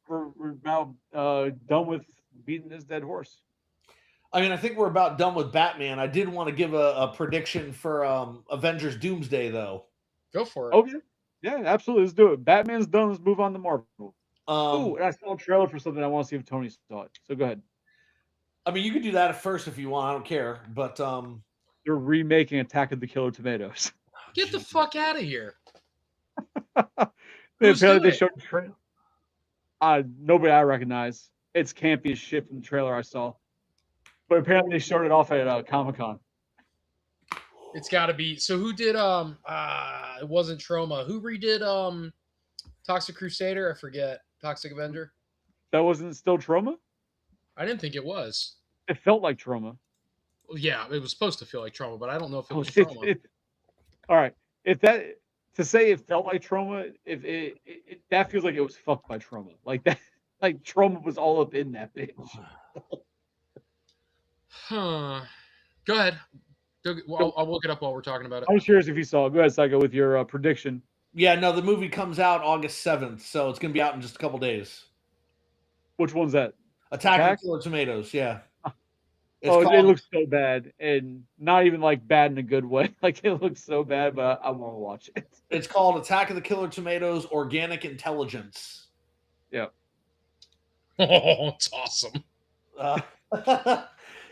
We're now done with beating this dead horse. I mean, I think we're about done with Batman. I did want to give a prediction for Avengers Doomsday, though. Go for it. Okay. Yeah, absolutely. Let's do it. Batman's done. Let's move on to Marvel. Oh, and I saw a trailer for something. I want to see if Tony saw it. So go ahead. I mean, you could do that at first if you want. I don't care. But they're remaking Attack of the Killer Tomatoes. Get the fuck out of here. They showed the trailer. Nobody I recognize. It's campy as shit from the trailer I saw. But apparently they showed it off at Comic-Con. It's got to be. So who did it wasn't Troma. Who redid Toxic Crusader? I forget. Toxic Avenger? That wasn't still Troma? I didn't think it was. It felt like Troma. Well, yeah, it was supposed to feel like Troma, but I don't know if it was Troma. All right. To say it felt like Troma, that feels like it was fucked by Troma. Like that, like Troma was all up in that bitch. Huh. Go ahead. I'll look it up while we're talking about it. I was curious if you saw it. Go ahead, Psycho, with your prediction. Yeah, no, the movie comes out August 7th, so it's going to be out in just a couple days. Which one's that? Attack of the Killer Tomatoes, yeah. It looks so bad, and not even like bad in a good way. Like it looks so bad, but I want to watch it. It's called Attack of the Killer Tomatoes: Organic Intelligence. Yeah. Oh, it's awesome.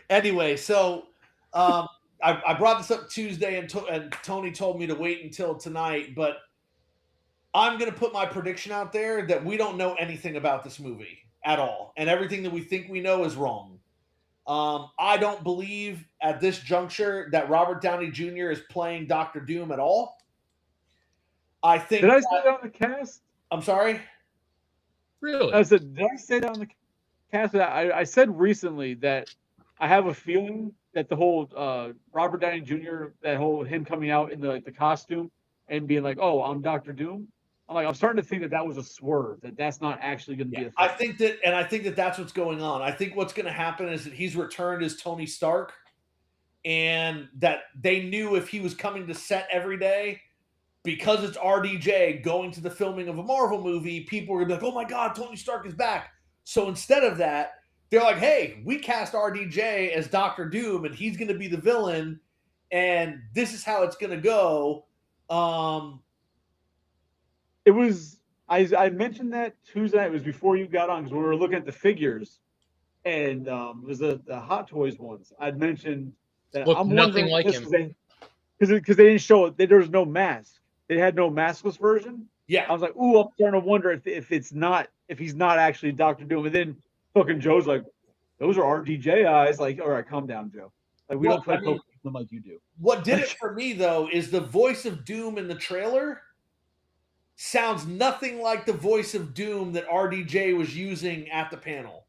Anyway, so I brought this up Tuesday, and Tony told me to wait until tonight, but I'm going to put my prediction out there that we don't know anything about this movie at all, and everything that we think we know is wrong. I don't believe at this juncture that Robert Downey Jr. is playing Dr. Doom at all. I think. Did I say that on the cast? I'm sorry? Really? Did I say that on the cast? I said recently that I have a feeling that the whole Robert Downey Jr., him coming out in the costume and being like, "Oh, I'm Dr. Doom." I'm starting to think that was a swerve. That's not actually going to be a thing. I think that that's what's going on. I think what's going to happen is that he's returned as Tony Stark, and that they knew if he was coming to set every day, because it's RDJ going to the filming of a Marvel movie, people were gonna be like, oh my God, Tony Stark is back. So instead of that, they're like, hey, we cast RDJ as Doctor Doom and he's gonna be the villain, and this is how it's gonna go. It was I mentioned that Tuesday night. It was before you got on because we were looking at the figures, and it was the Hot Toys ones. I'd mentioned that Look I'm nothing wondering like just him. because they didn't show it. There was no mask. They had no maskless version. Yeah. I was like, ooh, I'm starting to wonder if he's not actually Doctor Doom. And then fucking Joe's like, those are RDJ eyes. Like, all right, calm down, Joe. Like, we don't play poker with them like you do. What did it for me, though, is the voice of Doom in the trailer sounds nothing like the voice of Doom that RDJ was using at the panel.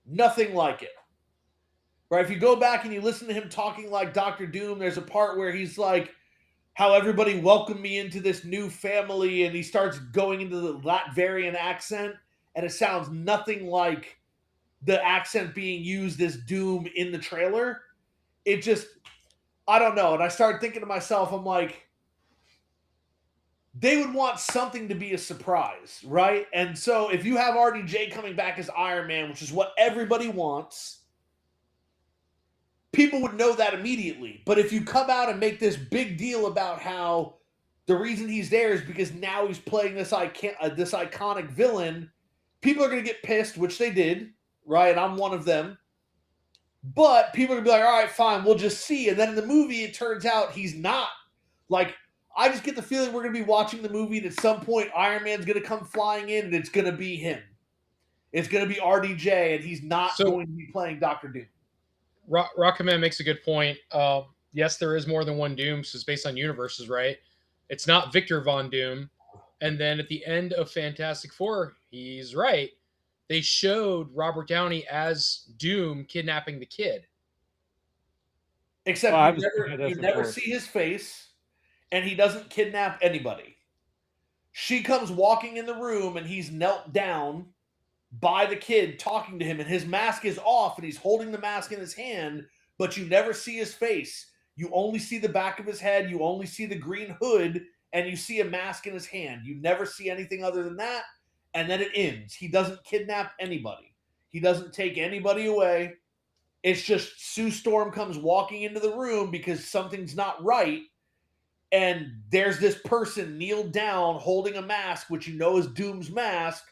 Nothing like it. Right? If you go back and you listen to him talking like Dr. Doom, there's a part where he's like, how everybody welcomed me into this new family, and he starts going into the Latvian accent, and it sounds nothing like the accent being used as Doom in the trailer. It just, I don't know. And I started thinking to myself, I'm like, they would want something to be a surprise, right? And so if you have RDJ coming back as Iron Man, which is what everybody wants, people would know that immediately. But if you come out and make this big deal about how the reason he's there is because now he's playing this iconic villain, people are going to get pissed, which they did, right? And I'm one of them. But people are going to be like, all right, fine, we'll just see. And then in the movie, it turns out he's not. Like, I just get the feeling we're going to be watching the movie, and at some point, Iron Man's going to come flying in, and it's going to be him. It's going to be RDJ, and he's not going to be playing Dr. Doom. Rocketman makes a good point. Yes, there is more than one Doom, so it's based on universes, right? It's not Victor Von Doom. And then at the end of Fantastic Four, he's right. They showed Robert Downey as Doom kidnapping the kid. Except you never see his face, and he doesn't kidnap anybody. She comes walking in the room, and he's knelt down by the kid talking to him, and his mask is off, and he's holding the mask in his hand, but you never see his face. You only see the back of his head, you only see the green hood, and you see a mask in his hand. You never see anything other than that, and then it ends. He doesn't kidnap anybody. He doesn't take anybody away. It's just Sue Storm comes walking into the room because something's not right, and there's this person kneeled down holding a mask, which you know is Doom's mask,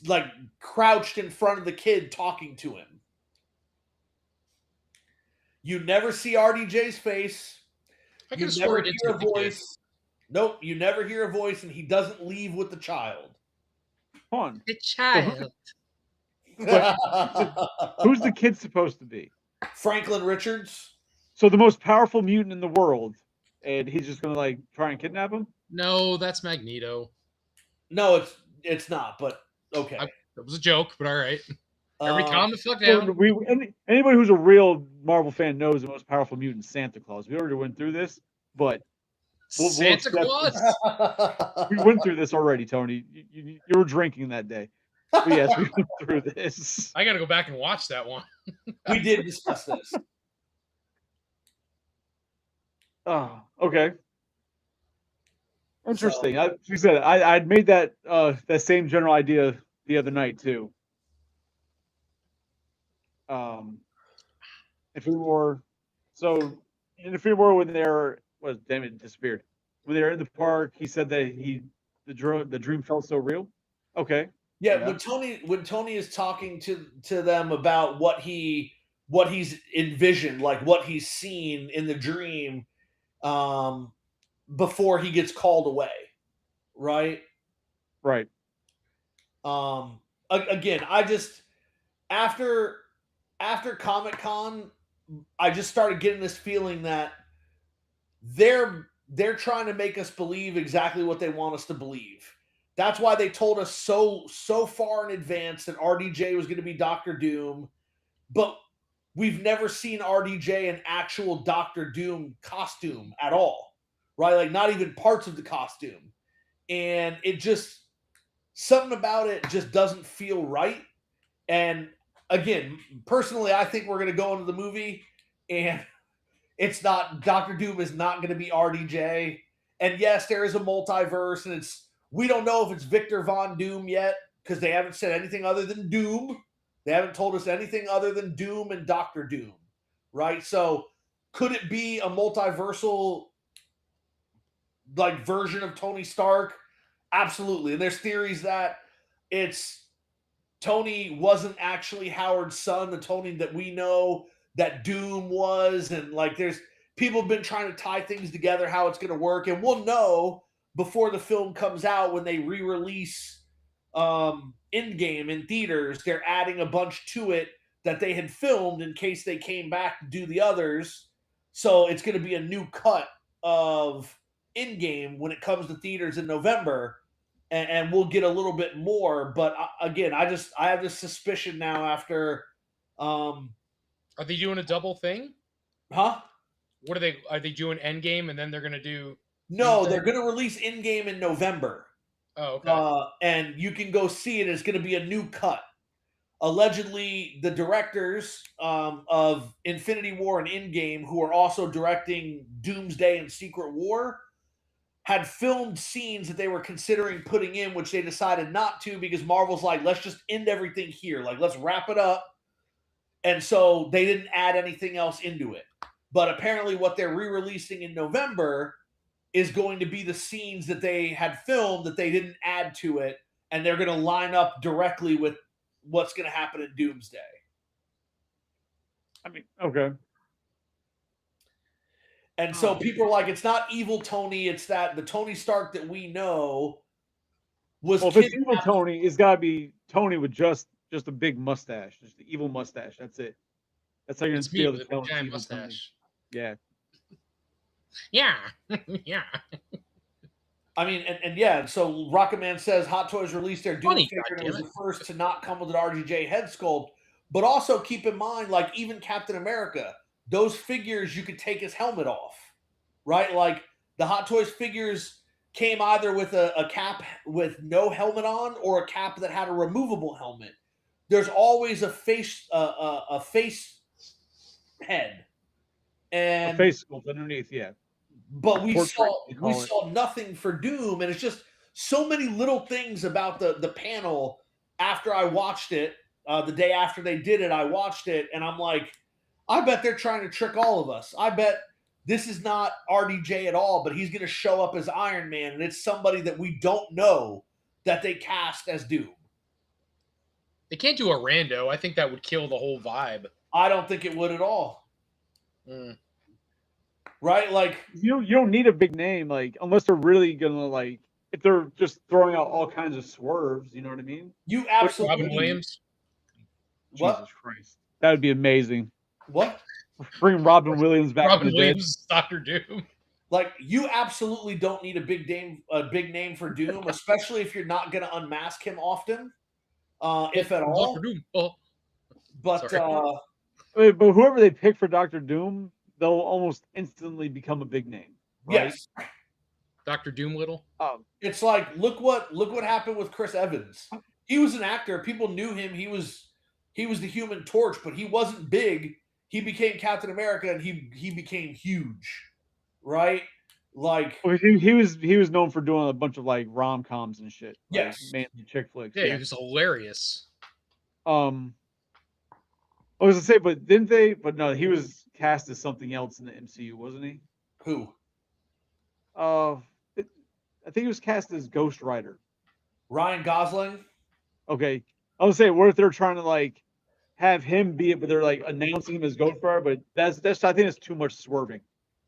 like crouched in front of the kid talking to him. You never see RDJ's face. You never hear a voice. Nope, you never hear a voice, and he doesn't leave with the child. Fun. The child. Who's the kid supposed to be? Franklin Richards. So the most powerful mutant in the world, and he's just gonna like try and kidnap him? No, that's Magneto. No, it's not. But okay, that was a joke. But all right. Calm the fuck down. Anybody who's a real Marvel fan knows the most powerful mutant is Santa Claus. We already went through this, but Santa Claus. We went through this already, Tony. You were drinking that day. But yes, we went through this. I got to go back and watch that one. We did discuss this. Oh, okay. Interesting. So, I'd made that same general idea the other night too. Infinity War. So in Infinity War, when they're damn it disappeared. When they're in the park, he said that the dream felt so real. Okay. Yeah, when Tony is talking to them about what he's envisioned, like what he's seen in the dream, before he gets called away, right? Right. Again, I just after Comic-Con, I just started getting this feeling that they're trying to make us believe exactly what they want us to believe. That's why they told us so far in advance that RDJ was going to be Doctor Doom, but we've never seen RDJ in actual Doctor Doom costume at all, right? Like not even parts of the costume. And it just, something about it just doesn't feel right. And again, personally, I think we're going to go into the movie and it's not, Doctor Doom is not going to be RDJ. And yes, there is a multiverse, and we don't know if it's Victor Von Doom yet because they haven't said anything other than Doom. They haven't told us anything other than Doom and Doctor Doom, right? So could it be a multiversal like version of Tony Stark? Absolutely. And there's theories that it's Tony wasn't actually Howard's son, the Tony that we know that Doom was, and like there's people have been trying to tie things together how it's going to work, and we'll know before the film comes out when they re-release Endgame in theaters. They're adding a bunch to it that they had filmed in case they came back to do the others. So it's going to be a new cut of Endgame when it comes to theaters in November, and we'll get a little bit more. But again, I have this suspicion now after. Are they doing a double thing? Huh? What are they doing Endgame and then they're gonna do? No, Doomsday? they're going to release Endgame in November. Oh, okay. And you can go see it. It's going to be a new cut. Allegedly, the directors of Infinity War and Endgame, who are also directing Doomsday and Secret War, had filmed scenes that they were considering putting in, which they decided not to because Marvel's like, let's just end everything here. Like, let's wrap it up. And so they didn't add anything else into it. But apparently what they're re-releasing in November is going to be the scenes that they had filmed that they didn't add to it. And they're going to line up directly with what's going to happen in Doomsday. I mean, okay. And so people are like, it's not evil Tony. It's that the Tony Stark that we know was. Well, if it's evil Tony, it's got to be Tony with just a big mustache, just the evil mustache. That's it. That's how you're going to be able to tell it's giant evil mustache. Tony. Yeah. Yeah. Yeah. I mean, and yeah, so Rocket Man says Hot Toys released their Doom figure and it was the first to not come with an RDJ head sculpt. But also keep in mind, like even Captain America, those figures you could take his helmet off, right? Like the Hot Toys figures came either with a cap with no helmet on or a cap that had a removable helmet. There's always a face head and a face sculpt underneath, yeah. But we saw nothing for Doom, and it's just so many little things about the panel. After I watched it, the day after they did it, I watched it, and I'm like, I bet they're trying to trick all of us. I bet this is not RDJ at all, but he's going to show up as Iron Man, and it's somebody that we don't know that they cast as Doom. They can't do a rando. I think that would kill the whole vibe. I don't think it would at all. Mm. Right? Like you don't need a big name, like unless they're really gonna like if they're just throwing out all kinds of swerves, you know what I mean? You absolutely Robin Williams. What? Jesus Christ. That would be amazing. What? Bring Robin Williams back. Robin Williams, Dr. Doom. Like you absolutely don't need a big name for Doom, especially if you're not going to unmask him often, if at all. Dr. Doom. Oh. But but whoever they pick for Dr. Doom, they'll almost instantly become a big name. Right? Yes. Dr. Doolittle. It's like look what happened with Chris Evans. He was an actor. People knew him. He was the Human Torch, but he wasn't big. He became Captain America, and he became huge, right? Like he was known for doing a bunch of like rom-coms and shit. Yes, like, mainly chick flicks. Yeah, he was hilarious. I was gonna say, but didn't they? But no, he was cast as something else in the MCU, wasn't he? Who? I think he was cast as Ghost Rider. Ryan Gosling. Okay, I would say, what if they're trying to like have him be it, but they're like announcing him as Ghost Rider? But that's I think it's too much swerving.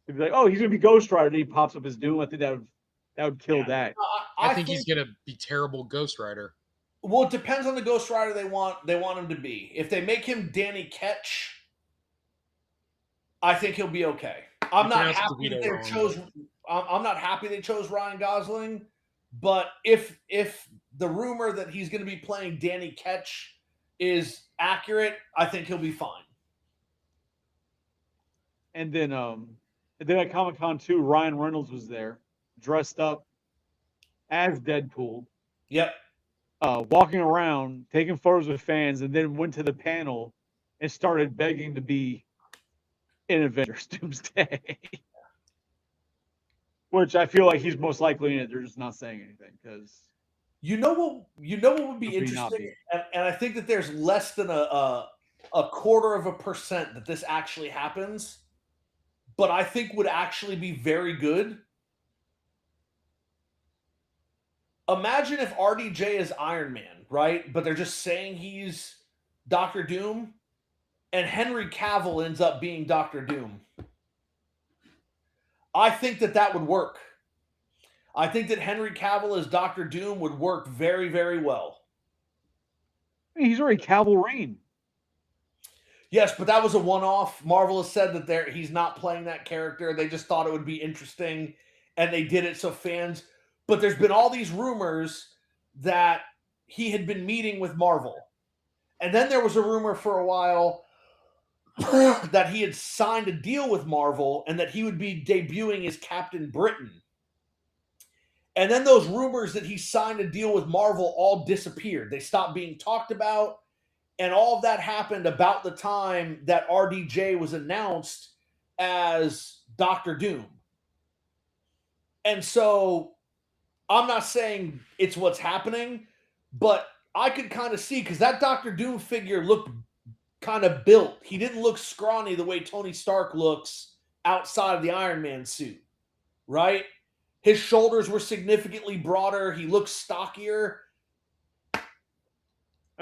They'd be like, oh, he's gonna be Ghost Rider, and he pops up as Doom. I think that would kill that. I think he's gonna be terrible Ghost Rider. Well, it depends on the Ghost Rider they want him to be. If they make him Danny Ketch, I think he'll be okay. I'm not happy they chose Ryan Gosling, but if the rumor that he's going to be playing Danny Ketch is accurate, I think he'll be fine. And then at Comic-Con 2, Ryan Reynolds was there, dressed up as Deadpool. Yep. walking around, taking photos with fans, and then went to the panel and started begging to be in Avengers Doomsday. Which I feel like he's most likely in it. They're just not saying anything because You know what would be Would he not interesting, be? and I think that there's less than a 0.25% that this actually happens, but I think would actually be very good. Imagine if RDJ is Iron Man, right? But they're just saying he's Doctor Doom, and Henry Cavill ends up being Doctor Doom. I think that would work. I think that Henry Cavill as Doctor Doom would work very, very well. I mean, he's already Cavill Rain. Yes, but that was a one-off. Marvel has said that he's not playing that character. They just thought it would be interesting, and they did it so fans. But there's been all these rumors that he had been meeting with Marvel. And then there was a rumor for a while that he had signed a deal with Marvel and that he would be debuting as Captain Britain. And then those rumors that he signed a deal with Marvel all disappeared. They stopped being talked about. And all of that happened about the time that RDJ was announced as Doctor Doom. And so I'm not saying it's what's happening, but I could kind of see, because that Doctor Doom figure looked kind of built. He didn't look scrawny the way Tony Stark looks outside of the Iron Man suit, right? His shoulders were significantly broader. He looked stockier. I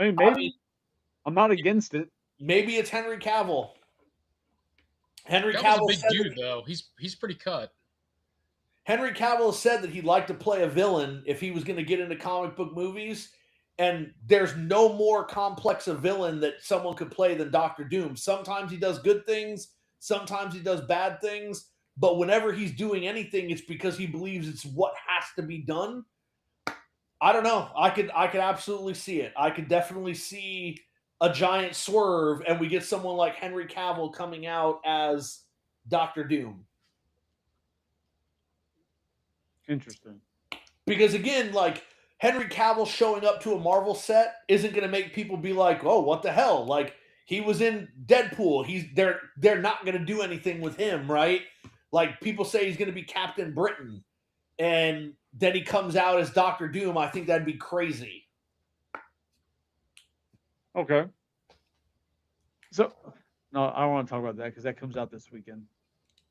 mean, maybe. I'm not against it. Maybe it's Henry Cavill. Henry That Cavill was a said big dude, though. He's pretty cut. Henry Cavill said that he'd like to play a villain if he was going to get into comic book movies. And there's no more complex a villain that someone could play than Doctor Doom. Sometimes he does good things. Sometimes he does bad things. But whenever he's doing anything, it's because he believes it's what has to be done. I don't know. I could absolutely see it. I could definitely see a giant swerve and we get someone like Henry Cavill coming out as Doctor Doom. Interesting. Because again, like Henry Cavill showing up to a Marvel set isn't going to make people be like, "Oh, what the hell?" Like he was in Deadpool. They're not going to do anything with him, right? Like people say he's going to be Captain Britain, and then he comes out as Doctor Doom. I think that'd be crazy. Okay. So, no, I don't want to talk about that because that comes out this weekend.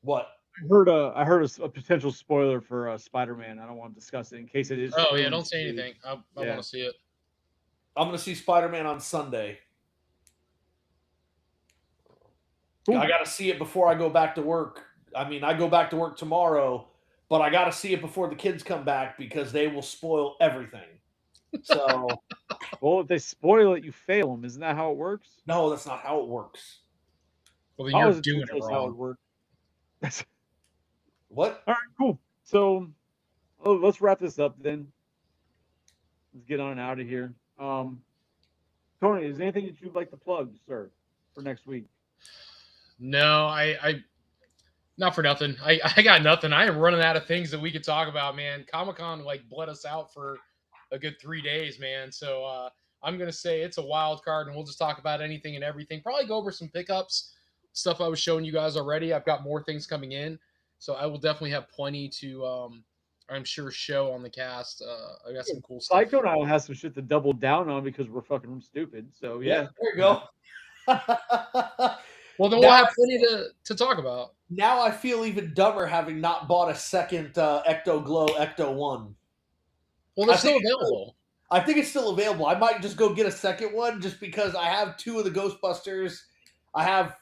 What? I heard a potential spoiler for Spider-Man. I don't want to discuss it in case it is. Oh yeah, don't say anything. I want to see it. I'm going to see Spider-Man on Sunday. Cool. I got to see it before I go back to work. I mean, I go back to work tomorrow, but I got to see it before the kids come back because they will spoil everything. So, well, if they spoil it, you fail them. Isn't that how it works? No, that's not how it works. Well, then you're doing it wrong. How it works. What? All right, cool. So, let's wrap this up then. Let's get on and out of here. Tony, is there anything that you'd like to plug, sir, for next week? No, I not for nothing. I got nothing. I am running out of things that we could talk about, man. Comic-Con like bled us out for a good 3 days, man. So I'm gonna say it's a wild card, and we'll just talk about anything and everything. Probably go over some pickups, stuff I was showing you guys already. I've got more things coming in, so I will definitely have plenty to I'm sure show on the cast. I got some cool stuff. Psycho and I will have some shit to double down on because we're fucking stupid. So yeah, there you go. Well, then we'll have plenty to talk about. Now I feel even dumber having not bought a second Ecto Glow Ecto 1. Well, they're still available. I think it's still available. I might just go get a second one just because I have 2 of the Ghostbusters. I have,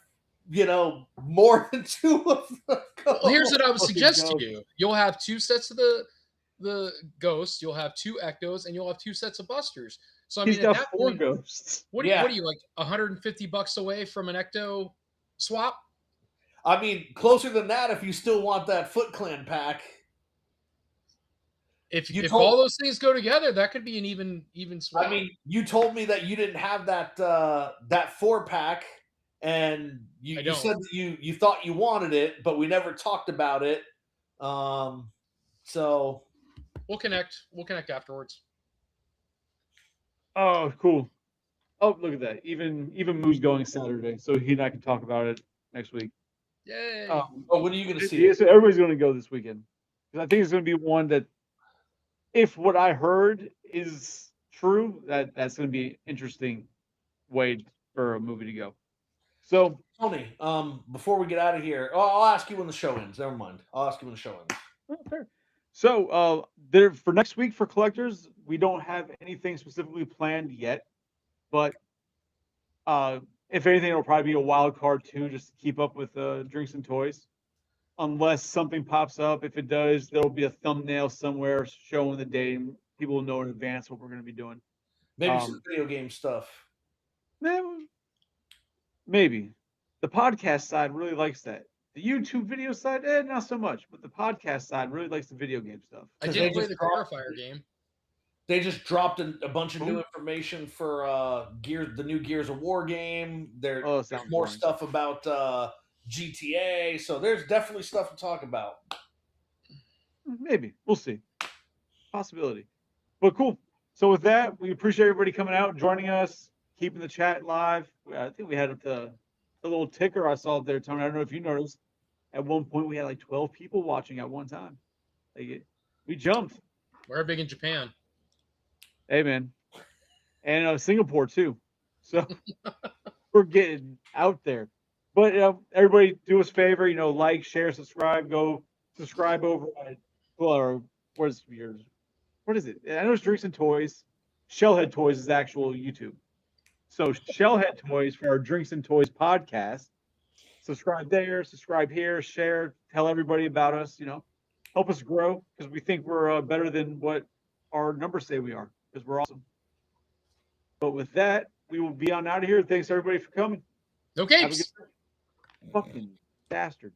more than 2 of the Well, here's what I would suggest to you. You'll have 2 sets of the Ghosts, you'll have 2 Ectos, and you'll have 2 sets of Busters. So, I mean, at that point, Ghosts. What are you, like, $150 away from an Ecto swap? I mean, closer than that if you still want that Foot Clan pack. If all those things go together, that could be an even swap. I mean, you told me that you didn't have that 4-pack, and you said that you thought you wanted it, but we never talked about it. So we'll connect. We'll connect afterwards. Oh, cool. Oh, look at that. Even Moo's going Saturday, so he and I can talk about it next week. Yay! Oh, when are you going to see Yeah, it? so everybody's going to go this weekend. 'Cause I think it's going to be one that, if what I heard is true, that's going to be an interesting way for a movie to go. So, Tony, before we get out of here, I'll ask you when the show ends. Never mind. I'll ask you when the show ends. fair. So, there for next week for collectors, we don't have anything specifically planned yet, but uh, if anything, it'll probably be a wild card too, just to keep up with drinks and toys. Unless something pops up, if it does, there'll be a thumbnail somewhere showing the date, and people will know in advance what we're going to be doing. Maybe some video game stuff. Maybe the podcast side really likes that. The YouTube video side, not so much, but the podcast side really likes the video game stuff. I 'Cause did they play just the dropped- Clarifier game. They just dropped a bunch of new Ooh. information for the new Gears of War game. There's Sounds more boring. stuff about GTA, so there's definitely stuff to talk about. Maybe we'll see. Possibility, but cool. So with that, we appreciate everybody coming out, joining us, keeping the chat live. I think we had the little ticker I saw up there, Tony. I don't know if you noticed. At one point, we had like 12 people watching at one time. We jumped. We're big in Japan. Hey, man. And Singapore, too. So we're getting out there. But everybody do us a favor, like, share, subscribe. Go subscribe over at, or what is yours? What is it? I know it's Drinks and Toys. Shellhead Toys is actual YouTube. So Shellhead Toys for our Drinks and Toys podcast. Subscribe there, subscribe here, share, tell everybody about us, help us grow, because we think we're better than what our numbers say we are, because we're awesome. But with that, we will be on out of here. Thanks everybody for coming. No Have a capes. good night. Fucking bastard.